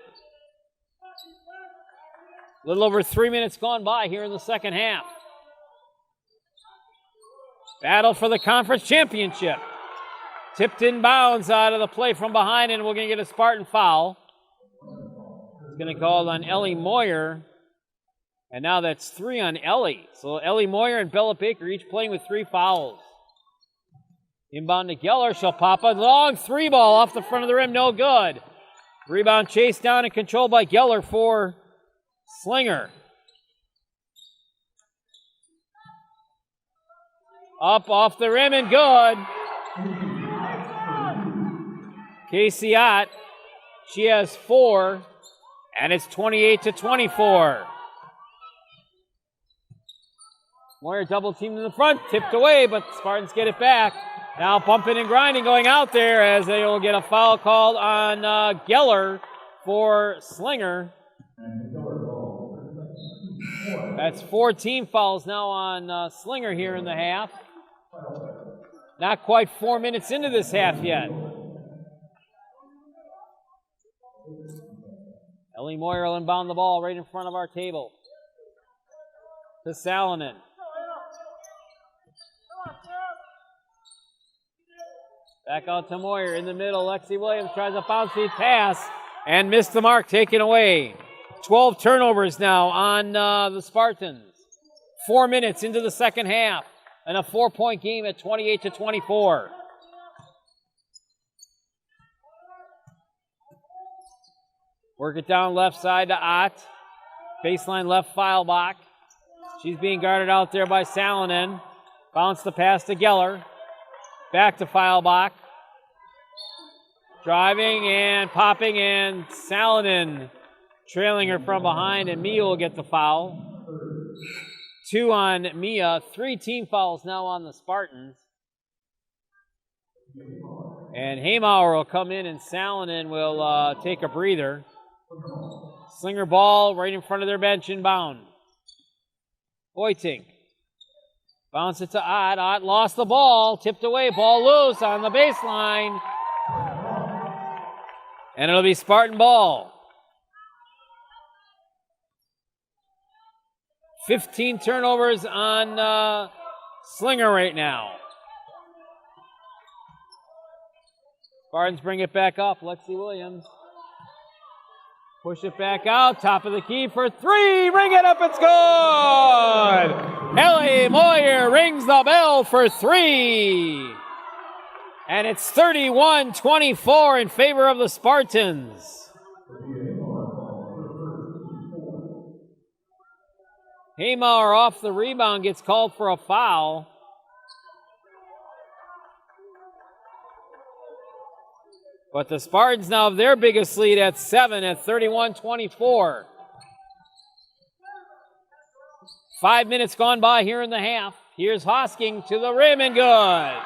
A little over 3 minutes gone by here in the second half. Battle for the conference championship. Tipped in bounds out of the play from behind, and we're going to get a Spartan foul. It's going to call on Ellie Moyer. And now that's 3 on Ellie. So Ellie Moyer and Bella Baker each playing with 3 fouls. Inbound to Geller. She'll pop a long 3 ball off the front of the rim. No good. Rebound chased down and controlled by Geller for Slinger. Up off the rim and good. Casey Ott, she has 4, and it's 28-24. Moyer double teamed in the front, tipped away, but the Spartans get it back. Now bumping and grinding going out there as they will get a foul called on Geller for Slinger. That's 4 team fouls now on Slinger here in the half. Not quite 4 minutes into this half yet. Ellie Moyer will inbound the ball right in front of our table. To Salonen. Back out to Moyer in the middle. Lexi Williams tries a bounce feed pass and missed the mark, taken away. 12 turnovers now on the Spartans. 4 minutes into the second half and a 4-point game at 28-24. Work it down left side to Ott. Baseline left Feilbach. She's being guarded out there by Salonen. Bounce the pass to Geller. Back to Feilbach. Driving and popping, and Salonen trailing her from behind, and Mia will get the foul. 2 on Mia. 3 team fouls now on the Spartans. And Haymauer will come in, and Salonen will take a breather. Slinger ball right in front of their bench inbound. Hoytink. Bounce it to Ott. Ott lost the ball. Tipped away. Ball loose on the baseline. And it'll be Spartan ball. 15 turnovers on Slinger right now. Spartans bring it back up. Lexi Williams. Push it back out, top of the key for 3. Ring it up, it's good! Ellie Moyer rings the bell for 3. And it's 31-24 in favor of the Spartans. Haymauer off the rebound gets called for a foul. But the Spartans now have their biggest lead at 7 at 31-24. 5 minutes gone by here in the half. Here's Hosking to the rim and good.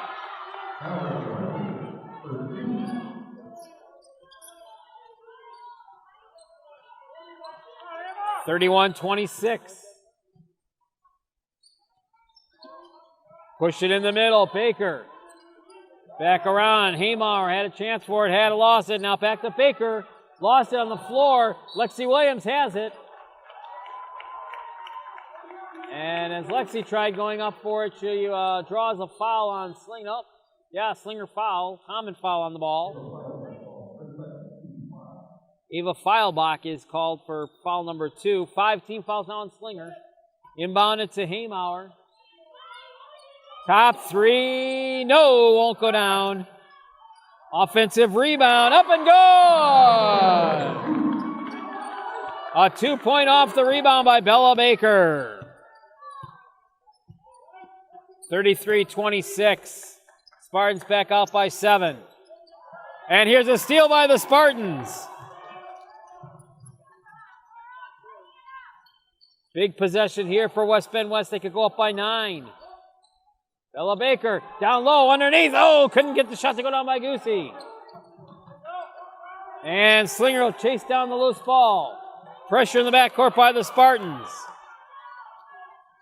31-26. Push it in the middle, Baker. Back around, Haymauer had a chance for it, had lost it. Now back to Baker, lost it on the floor. Lexi Williams has it. And as Lexi tried going up for it, she draws a foul on Slinger. Oh, yeah, Slinger foul, common foul on the ball. Eva Feilbach is called for foul number 2. 5 team fouls now on Slinger. Inbounded to Haymauer. Top 3, no, won't go down. Offensive rebound, up and good! A 2-point off the rebound by Bella Baker. 33-26. Spartans back out by 7. And here's a steal by the Spartans. Big possession here for West Bend West. They could go up by 9. Bella Baker down low underneath. Oh, couldn't get the shot to go down by Goosey. And Slinger will chase down the loose ball. Pressure in the backcourt by the Spartans.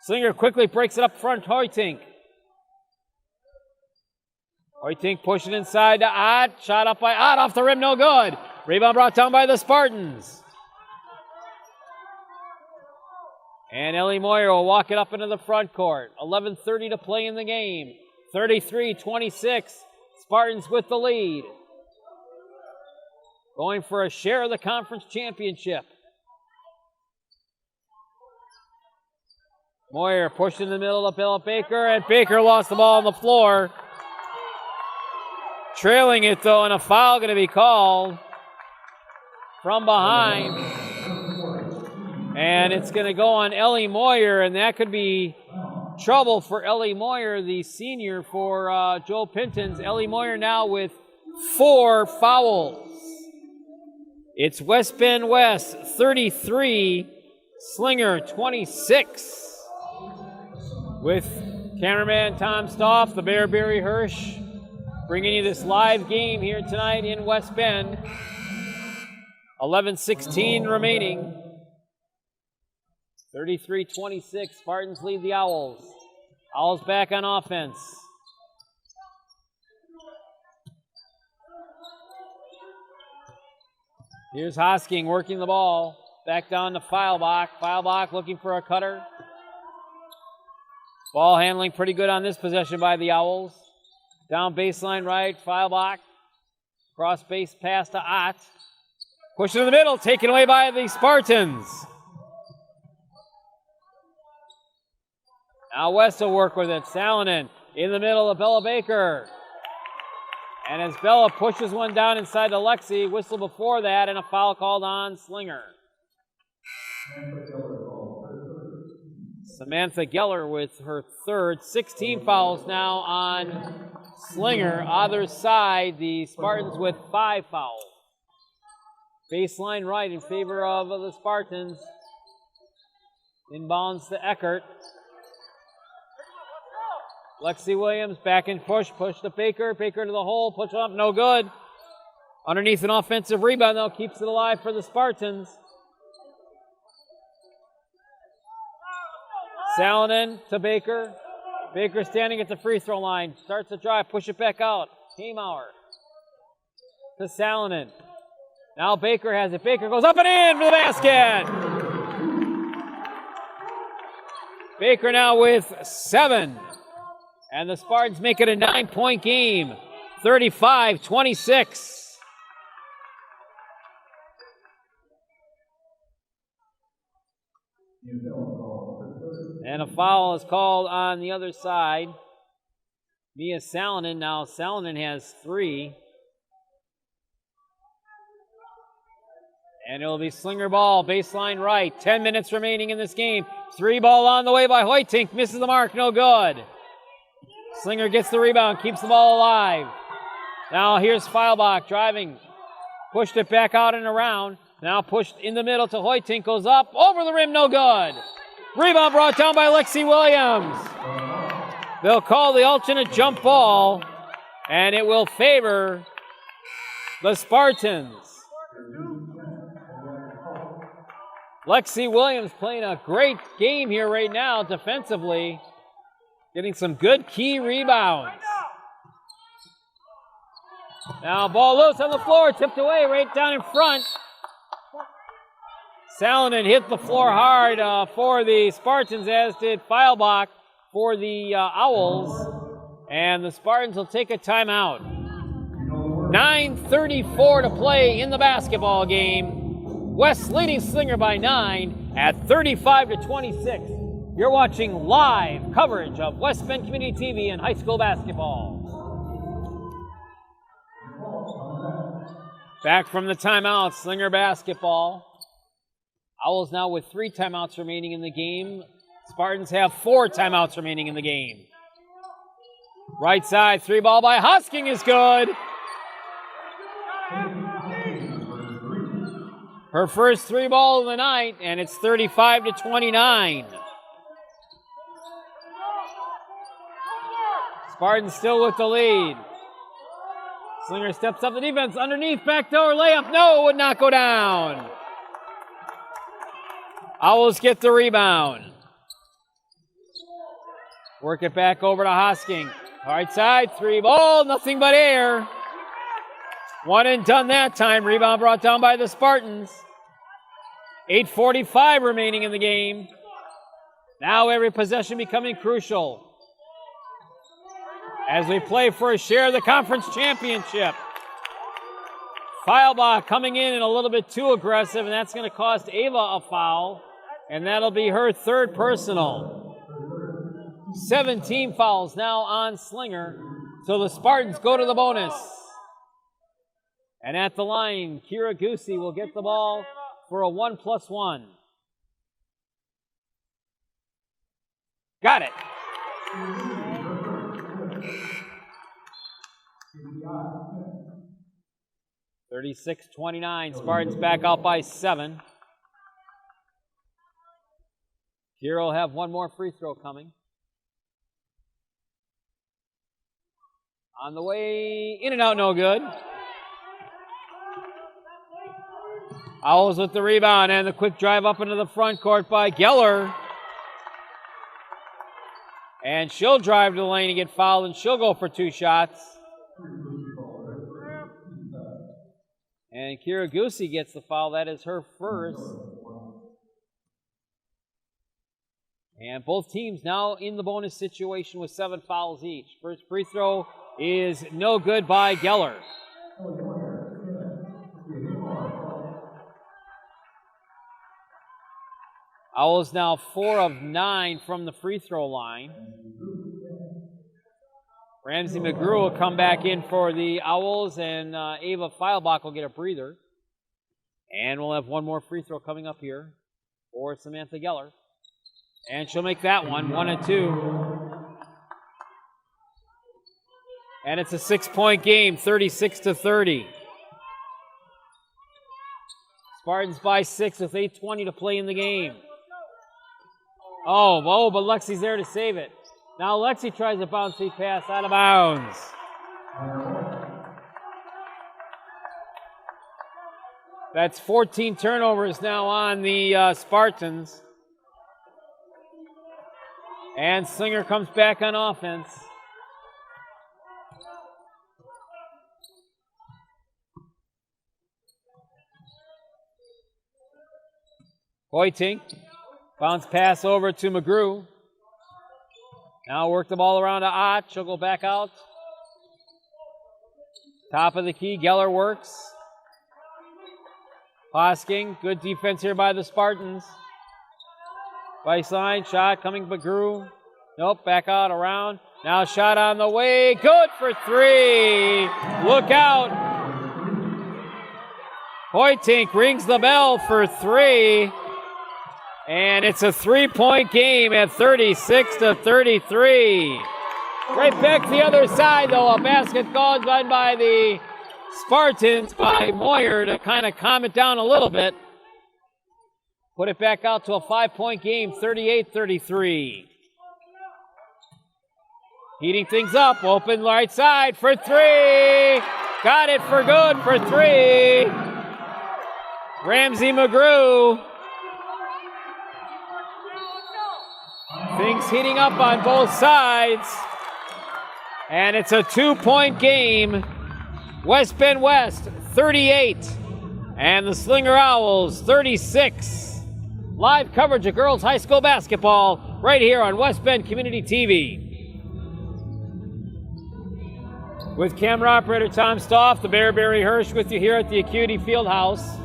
Slinger quickly breaks it up front. Hoytink. Hoytink pushing inside to Ott. Shot up by Ott off the rim, no good. Rebound brought down by the Spartans. And Ellie Moyer will walk it up into the front court. 11:30 to play in the game. 33-26. Spartans with the lead. Going for a share of the conference championship. Moyer pushed in the middle of Bella Baker, and Baker lost the ball on the floor. Trailing it though, and a foul going to be called from behind. And it's going to go on Ellie Moyer, and that could be trouble for Ellie Moyer, the senior for Joe Pintons. Ellie Moyer now with 4 fouls. It's West Bend West 33, Slinger 26. With cameraman Tom Stoff, the Bear Barry Hirsch, bringing you this live game here tonight in West Bend. 11:16 remaining. 33-26, Spartans lead the Owls. Owls back on offense. Here's Hosking working the ball. Back down to Feilbach. Feilbach looking for a cutter. Ball handling pretty good on this possession by the Owls. Down baseline right, Feilbach. Cross base pass to Ott. Push in the middle, taken away by the Spartans. Now West will work with it. Salonen in the middle of Bella Baker. And as Bella pushes one down inside to Lexi, whistle before that, and a foul called on Slinger. Samantha Geller with her third. 16 fouls now on Slinger. Other side, the Spartans with 5 fouls. Baseline right in favor of the Spartans. Inbounds to Eckert. Lexi Williams back and push to Baker. Baker to the hole, push up, no good. Underneath an offensive rebound, though, keeps it alive for the Spartans. Salonen to Baker. Baker standing at the free throw line. Starts the drive, push it back out. Haymauer to Salonen. Now Baker has it. Baker goes up and in for the basket. Baker now with 7. And the Spartans make it a 9-point game. 35-26. And a foul is called on the other side. Mia Salonen. Now Salonen has 3. And it'll be Slinger ball, baseline right. 10 minutes remaining in this game. 3 ball on the way by Hoytink. Misses the mark, no good. Slinger gets the rebound, keeps the ball alive. Now here's Feilbach driving. Pushed it back out and around. Now pushed in the middle to Hoytink. Goes up, over the rim, no good. Rebound brought down by Lexi Williams. They'll call the alternate jump ball, and it will favor the Spartans. Lexi Williams playing a great game here right now defensively. Getting some good key rebounds. Now ball loose on the floor, tipped away right down in front. Salonen hit the floor hard for the Spartans, as did Feilbach for the Owls. And the Spartans will take a timeout. 9:34 to play in the basketball game. West leading Slinger by 9 at 35-26. You're watching live coverage of West Bend Community TV and high school basketball. Back from the timeout, Slinger basketball. Owls now with 3 timeouts remaining in the game. Spartans have 4 timeouts remaining in the game. Right side, 3 ball by Hosking is good. Her first 3 ball of the night, and it's 35-29. Spartans still with the lead. Slinger steps up the defense, underneath, backdoor layup. No, it would not go down. Owls get the rebound. Work it back over to Hosking. Right side, 3 ball, nothing but air. One and done that time. Rebound brought down by the Spartans. 8:45 remaining in the game. Now every possession becoming crucial as we play for a share of the conference championship. Feilbach coming in a little bit too aggressive, and that's going to cost Ava a foul, and that'll be her 3rd personal. 17 fouls now on Slinger, so the Spartans go to the bonus. And at the line, Kira Goosey will get the ball for a 1+1. Got it. (36-29). Spartans back out by 7. Kira will have one more free throw coming. On the way, in and out, no good. Owls with the rebound and the quick drive up into the front court by Geller. And she'll drive to the lane and get fouled, and she'll go for 2 shots. And Kira Goosey gets the foul. That is her first. And both teams now in the bonus situation with 7 fouls each. First free throw is no good by Geller. Owls now 4 of 9 from the free throw line. Ramsey McGrew will come back in for the Owls, and Ava Feilbach will get a breather. And we'll have one more free throw coming up here for Samantha Geller. And she'll make that one, 1 and 2. And it's a 6-point game, 36-30. Spartans by 6 with 8:20 to play in the game. Oh, but Lexi's there to save it. Now Lexi tries a bouncy pass out of bounds. That's 14 turnovers now on the Spartans. And Slinger comes back on offense. Hoytink, bounce pass over to McGrew. Now work the ball around to Ott. She'll go back out. Top of the key, Geller works. Hosking, good defense here by the Spartans. Baseline, shot coming McGrew. Nope, back out, around. Now shot on the way, good for 3. Look out. Hoytink rings the bell for 3. And it's a 3-point game at 36-33. Right back to the other side, though. A basket called by the Spartans by Moyer to kind of calm it down a little bit. Put it back out to a 5-point game, 38-33. Heating things up. Open right side for 3. Got it for good for 3. Ramsey McGrew. Things heating up on both sides. And it's a 2-point game. West Bend West, 38. And the Slinger Owls, 36. Live coverage of girls high school basketball right here on West Bend Community TV. With camera operator Tom Stoff, the Bear Barry Hirsch with you here at the Acuity Fieldhouse.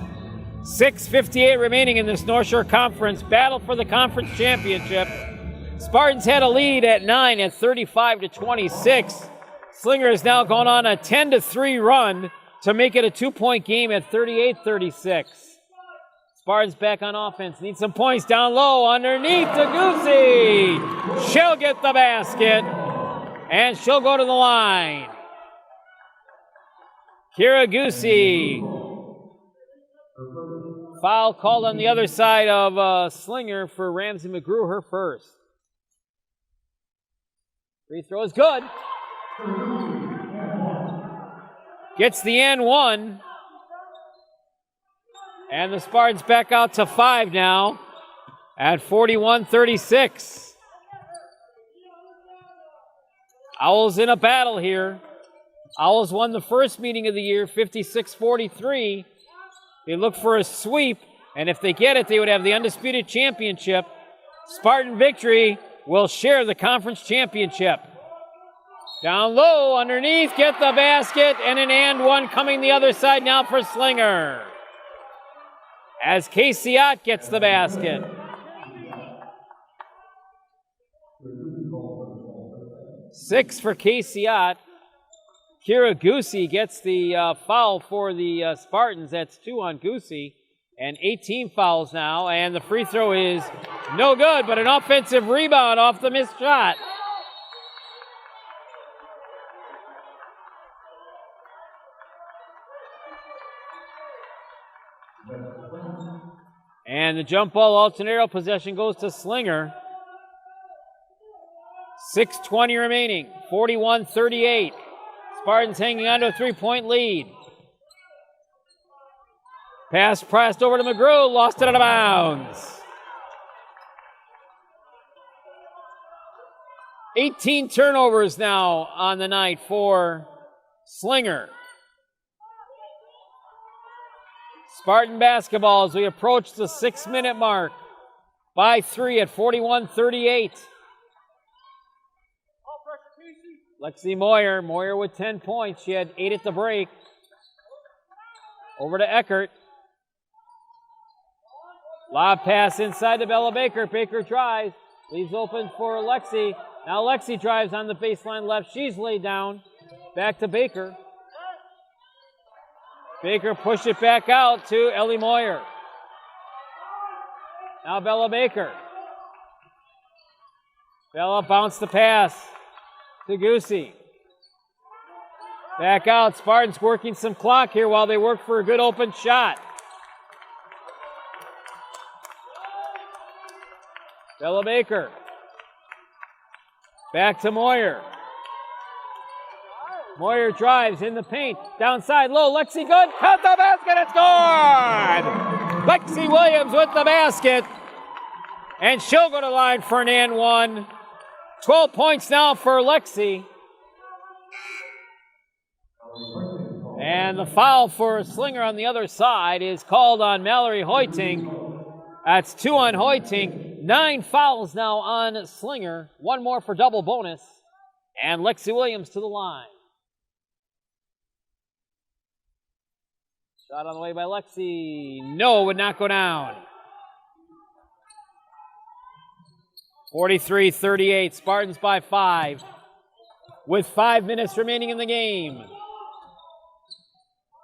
6:58 remaining in this Northshore Conference battle for the conference championship. Spartans had a lead at 9 at 35-26. Slinger has now gone on a 10-3 run to make it a 2-point game at 38-36. Spartans back on offense. Need some points down low underneath to Goosey. She'll get the basket, and she'll go to the line. Kira Goosey. Foul called on the other side of Slinger for Ramsey McGrew, her first. Free throw is good. Gets the and one. And the Spartans back out to 5 now at 41-36. Owls in a battle here. Owls won the first meeting of the year, 56-43. They look for a sweep, and if they get it, they would have the undisputed championship. Spartan victory will share the conference championship. Down low, underneath, get the basket, and an and one coming the other side now for Slinger. As Casey Ott gets the basket. Six for Casey Ott. Kira Goosey gets the foul for the Spartans. That's 2 on Goosey. And 18 fouls now. And the free throw is no good, but an offensive rebound off the missed shot. And the jump ball alternate arrow possession goes to Slinger. 6:20 remaining, 41-38. Spartans hanging on to a 3-point lead. Pass pressed over to McGrew, lost it out of bounds. 18 turnovers now on the night for Slinger. Spartan basketball as we approach the 6-minute mark. By 3 at 41-38. Lexi Moyer. Moyer with 10 points. She had 8 at the break. Over to Eckert. Lob pass inside to Bella Baker. Baker drives. Leaves open for Lexi. Now Lexi drives on the baseline left. She's laid down. Back to Baker. Baker pushed it back out to Ellie Moyer. Now Bella Baker. Bella bounced the pass to Goosey. Back out. Spartans working some clock here while they work for a good open shot. Bella Baker. Back to Moyer. Moyer drives in the paint. Downside low. Lexi good. Count the basket. It's good. Lexi Williams with the basket. And she'll go to the line for an and one. 12 points now for Lexi. And the foul for Slinger on the other side is called on Mallory Hoyting. That's 2 on Hoyting. 9 fouls now on Slinger. 1 more for double bonus. And Lexi Williams to the line. Shot on the way by Lexi. No, would not go down. 43-38. Spartans by 5. With 5 minutes remaining in the game.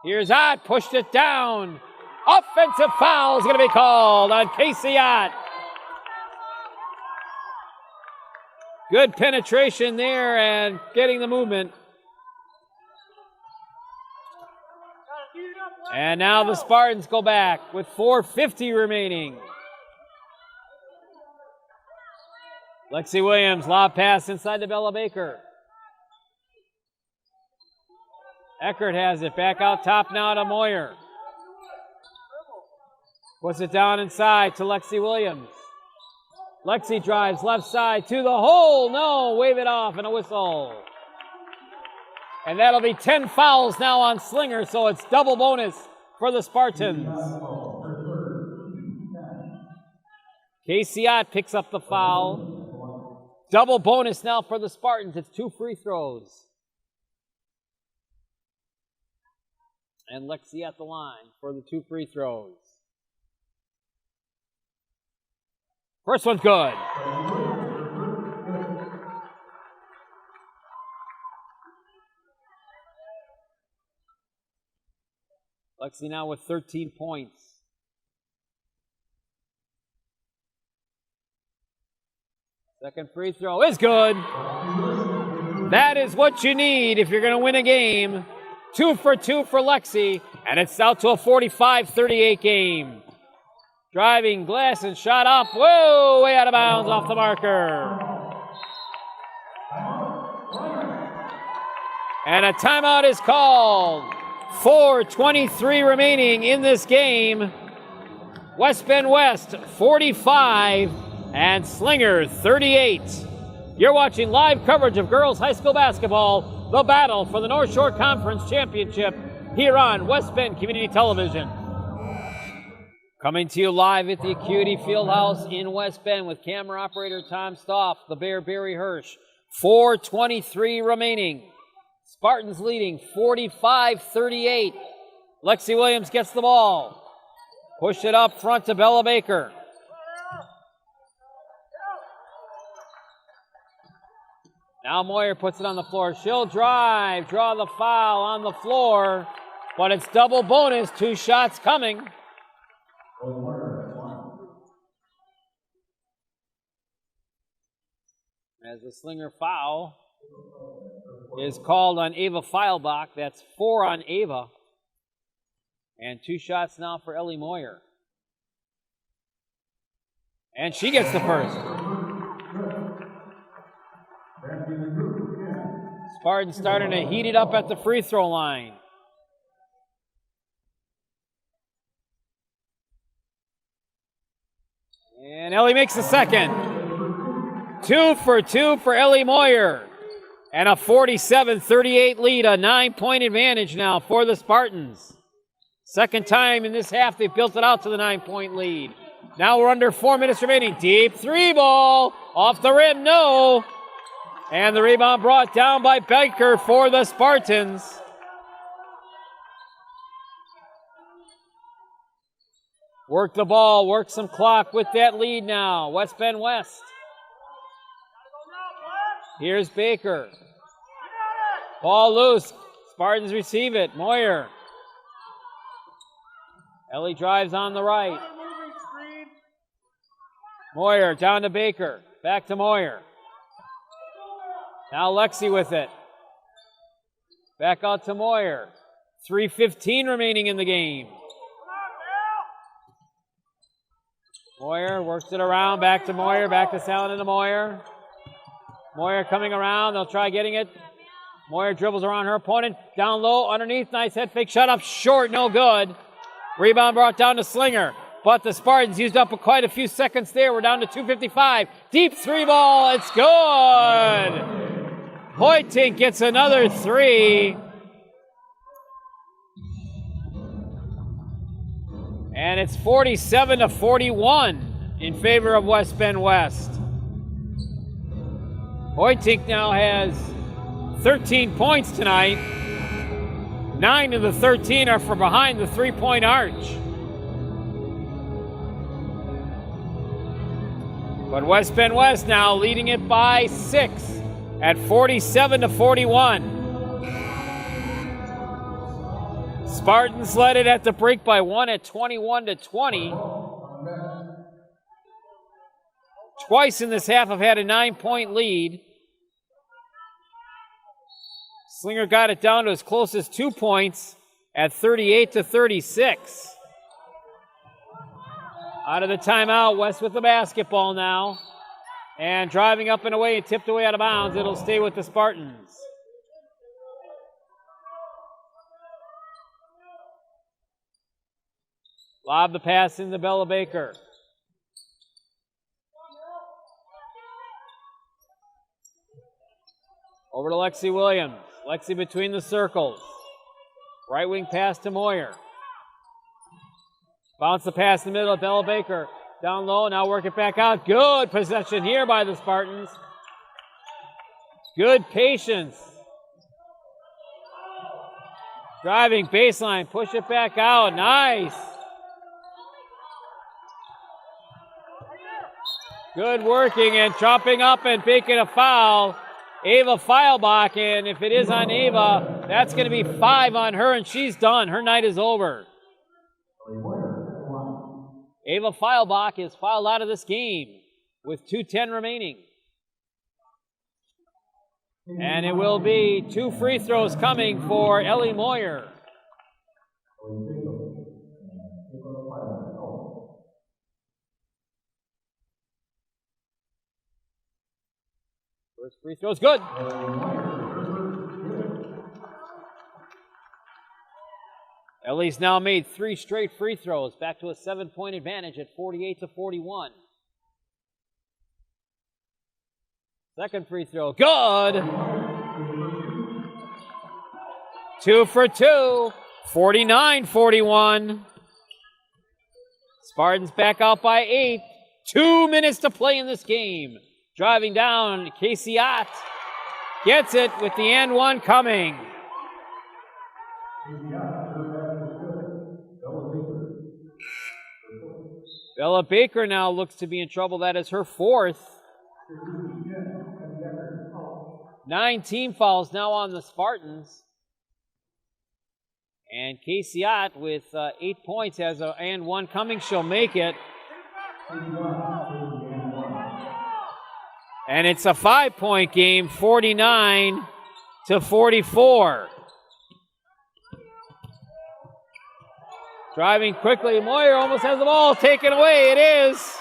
Here's Ott. Pushed it down. Offensive foul is going to be called on Casey Ott. Good penetration there and getting the movement. And now the Spartans go back with 4:50 remaining. Lexi Williams, lob pass inside to Bella Baker. Eckert has it. Back out top now to Moyer. Puts it down inside to Lexi Williams. Lexi drives left side to the hole. No, wave it off and a whistle. And that'll be 10 fouls now on Slinger, so it's double bonus for the Spartans. Casey Ott picks up the foul. Double bonus now for the Spartans. It's 2 free throws. And Lexi at the line for the 2 free throws. First one's good. Lexi now with 13 points. Second free throw is good. That is what you need if you're going to win a game. 2 for 2 for Lexi, and it's out to a 45-38 game. Driving, glass, and shot up. Whoa, way out of bounds off the marker. And a timeout is called. 4:23 remaining in this game. West Bend West 45 and Slinger 38. You're watching live coverage of girls high school basketball, the battle for the Northshore Conference Championship here on West Bend Community Television. Coming to you live at the Acuity Fieldhouse in West Bend with camera operator Tom Stoff, the Bear Barry Hirsch. 4:23 remaining. Spartans leading 45-38. Lexi Williams gets the ball. Push it up front to Bella Baker. Now Moyer puts it on the floor. She'll drive, draw the foul on the floor, but it's double bonus, 2 shots coming. As the Slinger foul is called on Ava Feilbach. That's 4 on Ava. And 2 shots now for Ellie Moyer. And she gets the first. Spartans starting to heat it up at the free throw line. And Ellie makes the second. 2 for 2 for Ellie Moyer. And a 47-38 lead, a 9-point advantage now for the Spartans. Second time in this half they've built it out to the 9-point lead. Now we're under 4 minutes remaining. Deep 3 ball. Off the rim, no. And the rebound brought down by Baker for the Spartans. Work the ball, work some clock with that lead now. West Bend West. Here's Baker. Ball loose. Spartans receive it. Moyer. Ellie drives on the right. Moyer down to Baker. Back to Moyer. Now Lexi with it. Back out to Moyer. 3:15 remaining in the game. Moyer works it around. Back to Moyer. Back to Salen into Moyer. Moyer coming around. They'll try getting it. Moyer dribbles around her opponent. Down low, underneath. Nice head fake. Shot up short. No good. Rebound brought down to Slinger. But the Spartans used up quite a few seconds there. We're down to 2:55. Deep 3 ball. It's good. Hoytink gets another 3. And it's 47-41 in favor of West Bend West. Hoytink now has 13 points tonight. 9 of the 13 are from behind the 3-point arch. But West Bend West now leading it by 6 at 47-41. Spartans led it at the break by 1 at 21-20. Twice in this half have had a 9-point lead. Slinger got it down to as close as 2 points at 38-36. Out of the timeout, West with the basketball now. And driving up and away and tipped away out of bounds. It'll stay with the Spartans. Lob the pass into Bella Baker. Over to Lexi Williams. Lexi between the circles. Right wing pass to Moyer. Bounce the pass in the middle of Bella Baker. Down low, now work it back out. Good possession here by the Spartans. Good patience. Driving baseline, push it back out. Nice. Good working and chopping up and making a foul. Ava Feilbach, and if it is on Ava, that's going to be 5 on her, and she's done. Her night is over. Ava Feilbach is fouled out of this game with 2:10 remaining. And it will be 2 free throws coming for Ellie Moyer. First free throw is good. Ellie's now made 3 straight free throws, back to a 7-point advantage at 48-41. Second free throw, good. 2 for 2, 49-41. Spartans back out by 8. 2 minutes to play in this game. Driving down, Casey Ott gets it with the and one coming. Bella Baker now looks to be in trouble. That is her 4th. 9 team fouls now on the Spartans. And Casey Ott with 8 points has an and one coming. She'll make it. And it's a 5-point game, 49-44. Driving quickly, Moyer almost has the ball taken away. It is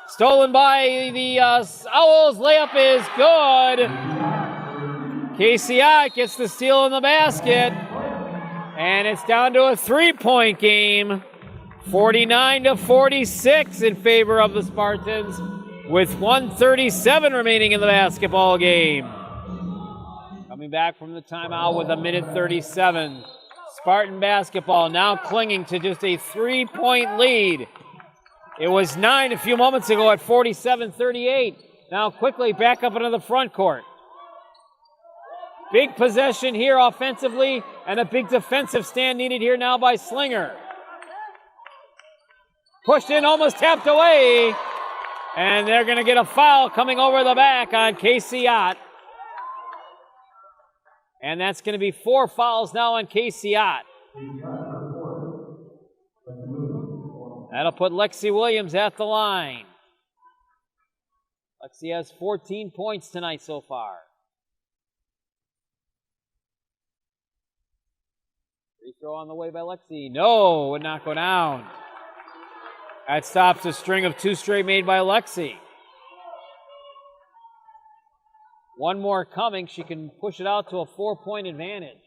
stolen by the Owls. Layup is good. Casey Ott gets the steal in the basket. And it's down to a 3-point game, 49-46 in favor of the Spartans, with 1:37 remaining in the basketball game. Coming back from the timeout with 1:37. Spartan basketball now clinging to just a 3-point lead. It was 9 a few moments ago at 47-38. Now quickly back up into the front court. Big possession here offensively, and a big defensive stand needed here now by Slinger. Pushed in, almost tapped away. And they're going to get a foul coming over the back on Casey Ott. And that's going to be 4 fouls now on Casey Ott. That'll put Lexi Williams at the line. Lexi has 14 points tonight so far. Free throw on the way by Lexi. No, would not go down. That stops a string of 2 straight made by Lexi. One more coming. She can push it out to a 4-point advantage.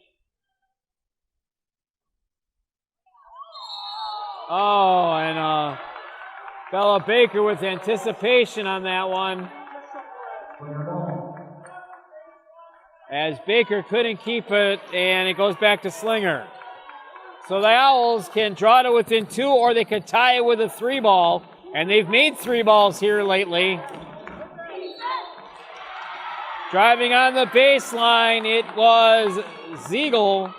Oh, and Bella Baker with anticipation on that one. As Baker couldn't keep it, and it goes back to Slinger. So the Owls can draw to within 2, or they could tie it with a 3 ball. And they've made 3 balls here lately. Driving on the baseline, it was Ziegel.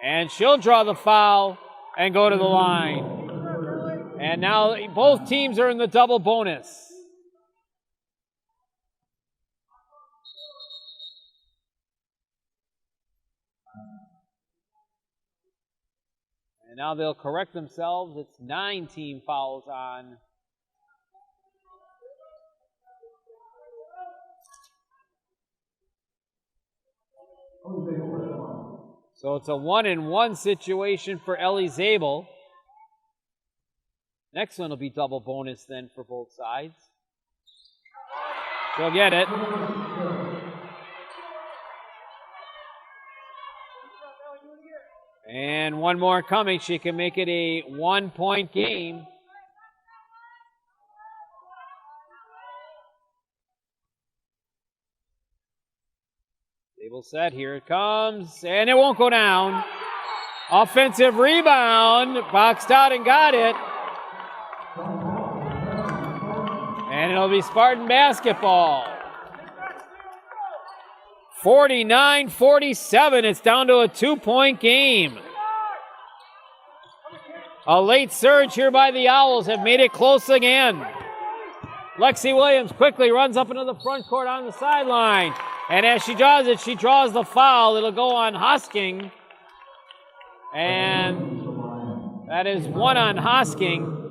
And she'll draw the foul and go to the line. And now both teams are in the double bonus. And now they'll correct themselves. It's 9 team fouls on so it's a 1-and-1 situation for Ellie Zabel. Next one will be double bonus then for both sides. She'll get it. And one more coming. She can make it a 1-point game. Table set, here it comes, and it won't go down. Offensive rebound, boxed out and got it. And it'll be Spartan basketball. 49-47, it's down to a 2-point game. A late surge here by the Owls have made it close again. Lexi Williams quickly runs up into the front court on the sideline. And as she does it, she draws the foul. It'll go on Hosking. And that is one on Hosking.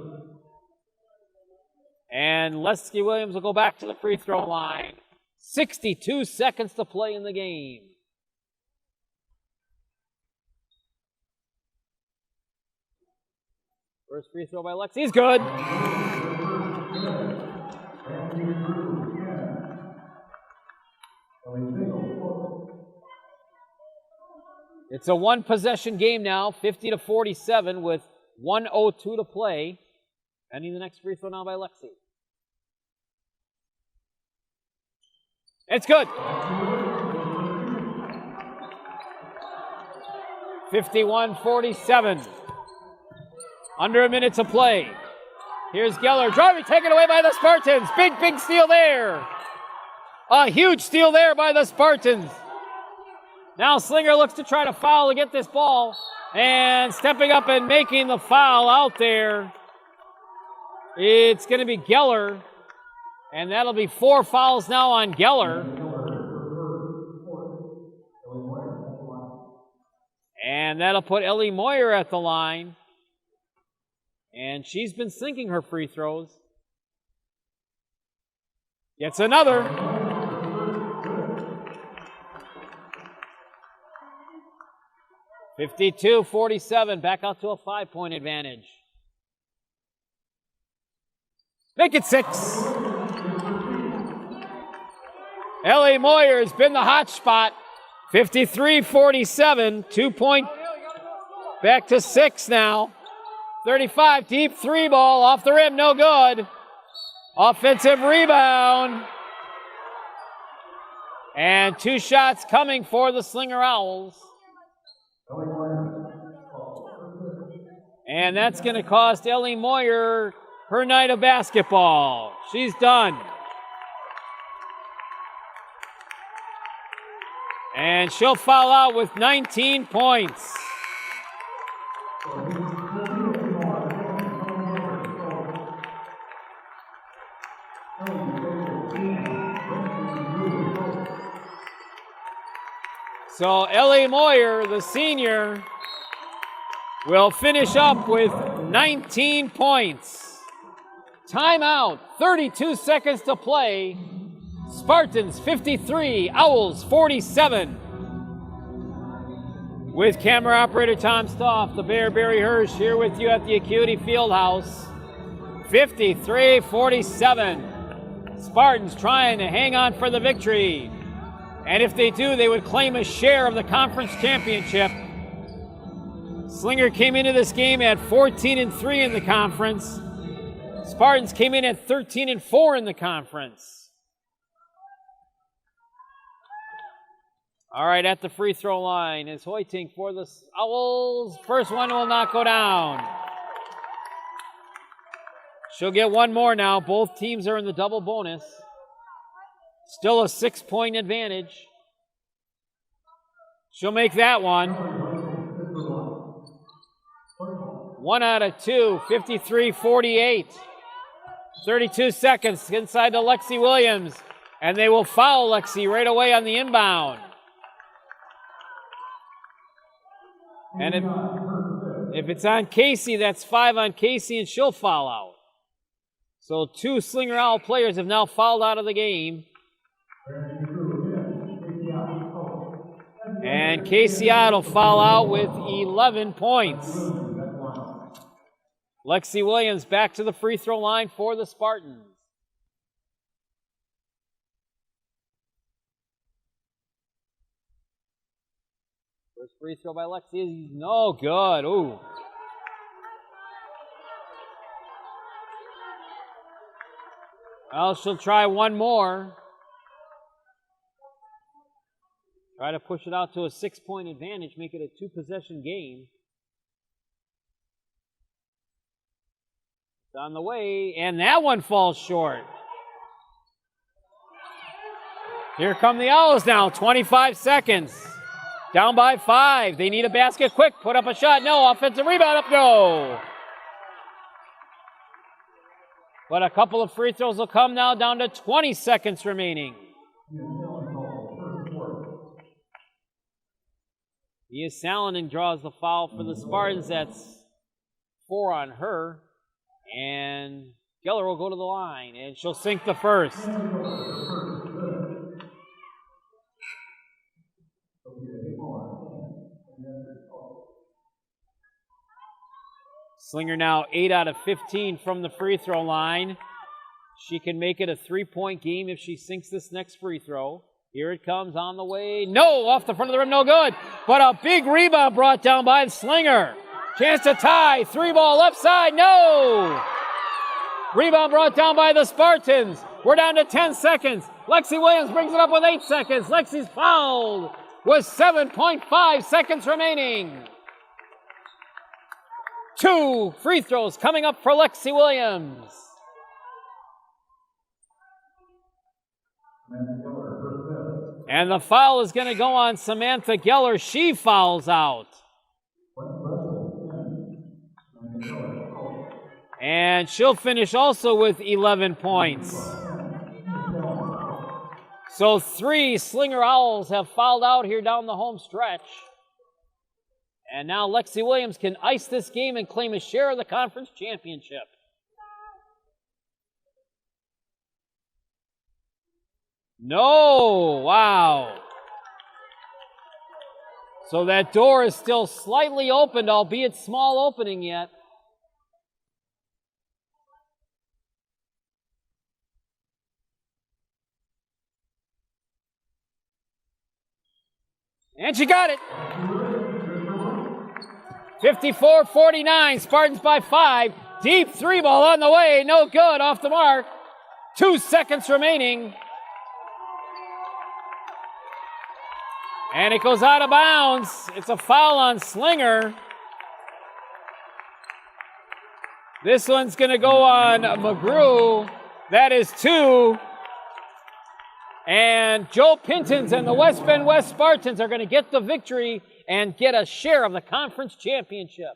And Lexi Williams will go back to the free throw line. 62 seconds to play in the game. First free throw by Lexi is good. It's a one-possession game now, 50-47 with 1:02 to play. Ending the next free throw now by Lexi. It's good. 51-47. Under a minute to play. Here's Geller. Driving, taken away by the Spartans. Big steal there. A huge steal there by the Spartans. Now Slinger looks to try to foul to get this ball. And stepping up and making the foul out there. It's going to be Geller. And that'll be 4 fouls now on Geller. And that'll put Ellie Moyer at the line. And she's been sinking her free throws. Gets another. (52-47), back out to a 5-point advantage. Make it 6. Ellie Moyer has been the hot spot. 53-47, 2-point. Back to 6 now. 35, deep 3 ball, off the rim, no good. Offensive rebound. And 2 shots coming for the Slinger Owls. And that's going to cost Ellie Moyer her night of basketball. She's done. And she'll foul out with 19 points. So Ellie Moyer, the senior, will finish up with 19 points. Timeout, 32 seconds to play. Spartans 53, Owls 47. With camera operator Tom Stoff, the Bear Barry Hirsch here with you at the Acuity Fieldhouse. 53-47. Spartans trying to hang on for the victory. And if they do, they would claim a share of the conference championship. Slinger came into this game at 14-3 in the conference. Spartans came in at 13-4 in the conference. All right, at the free throw line is Hoyting for the Owls. First one will not go down. She'll get one more now. Both teams are in the double bonus. Still a 6-point advantage. She'll make that one. 1 out of 2, 53-48. 32 seconds inside to Lexi Williams. And they will foul Lexi right away on the inbound. And if it's on Casey, that's 5 on Casey, and she'll foul out. So 2 Slinger Owl players have now fouled out of the game. And Casey Ott will foul out with 11 points. Lexi Williams back to the free throw line for the Spartans. First free throw by Lexi is no good. Ooh. Well, she'll try one more. Try to push it out to a 6-point advantage, make it a 2-possession game. It's on the way, and that one falls short. Here come the Owls now, 25 seconds. Down by 5. They need a basket quick. Put up a shot. No. Offensive rebound up. No. But a couple of free throws will come now, down to 20 seconds remaining. Mia Salonen draws the foul for the Spartans. That's 4 on her. And Geller will go to the line, and she'll sink the first. Slinger now 8 out of 15 from the free throw line. She can make it a 3-point game if she sinks this next free throw. Here it comes on the way. No, off the front of the rim, no good. But a big rebound brought down by Slinger. Chance to tie. 3-ball left side, no. Rebound brought down by the Spartans. We're down to 10 seconds. Lexi Williams brings it up with 8 seconds. Lexi's fouled with 7.5 seconds remaining. 2 free throws coming up for Lexi Williams. And the foul is going to go on Samantha Geller. She fouls out. And she'll finish also with 11 points. So 3 Slinger Owls have fouled out here down the home stretch. And now Lexi Williams can ice this game and claim a share of the conference championship. No, wow. So that door is still slightly opened, albeit small opening yet. And she got it. 54-49, Spartans by 5. Deep 3-ball on the way, no good, off the mark. 2 seconds remaining. And it goes out of bounds. It's a foul on Slinger. This one's going to go on McGrew. That is 2. And Joe Pintons and the West Bend West Spartans are going to get the victory and get a share of the conference championship.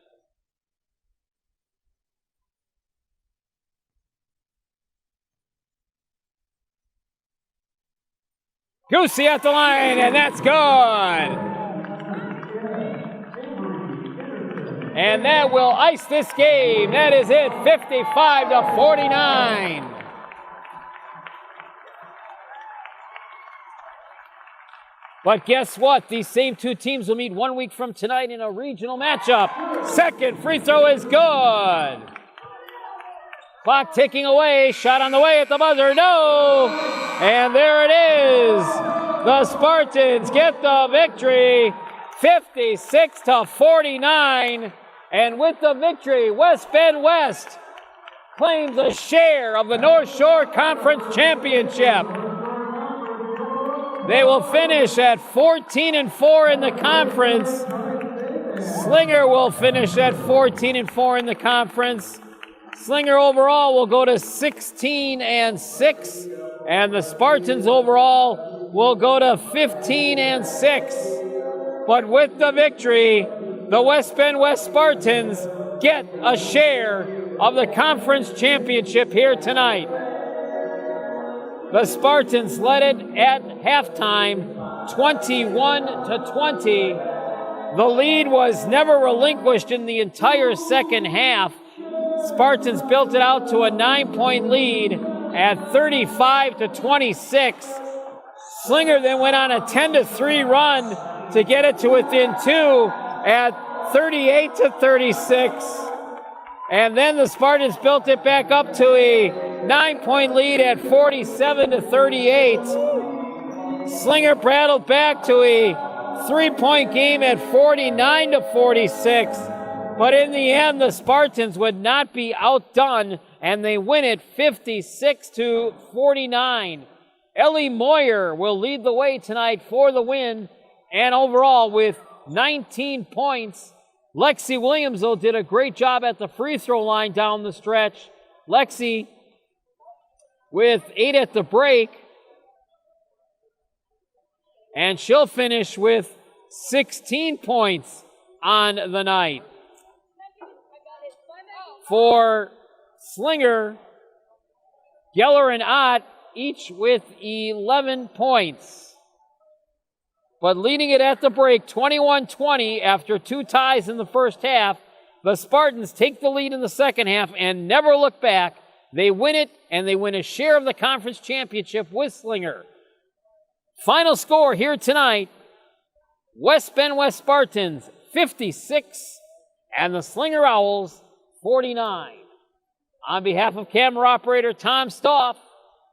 Goosey at the line, and that's good. And that will ice this game. That is it, 55-49. But guess what? These same 2 teams will meet 1 week from tonight in a regional matchup. Second free throw is good. Clock ticking away. Shot on the way at the buzzer. No! And there it is. The Spartans get the victory. 56-49. And with the victory, West Bend West claims a share of the Northshore Conference Championship. They will finish at 14-4 in the conference. Slinger will finish at 14-4 in the conference. Slinger overall will go to 16-6, and the Spartans overall will go to 15-6. But with the victory, the West Bend West Spartans get a share of the conference championship here tonight. The Spartans led it at halftime, 21-20. The lead was never relinquished in the entire second half. Spartans built it out to a 9-point lead at 35-26. Slinger then went on a 10-3 run to get it to within 2 at 38-36. And then the Spartans built it back up to a 9-point lead at 47-38. Slinger battled back to a 3-point game at 49-46. But in the end, the Spartans would not be outdone, and they win it 56-49. Ellie Moyer will lead the way tonight for the win. And overall, with 19 points, Lexi Williams, though, did a great job at the free throw line down the stretch. Lexi with 8 at the break. And she'll finish with 16 points on the night. For Slinger, Geller and Ott, each with 11 points. But leading it at the break, 21-20 after 2 ties in the first half, the Spartans take the lead in the second half and never look back. They win it, and they win a share of the conference championship with Slinger. Final score here tonight, West Bend West Spartans 56 and the Slinger Owls 49. On behalf of camera operator Tom Stoff,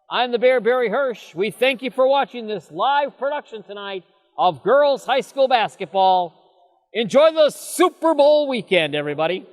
I'm the Bear Barry Hirsch. We thank you for watching this live production tonight of girls high school basketball. Enjoy the Super Bowl weekend, everybody.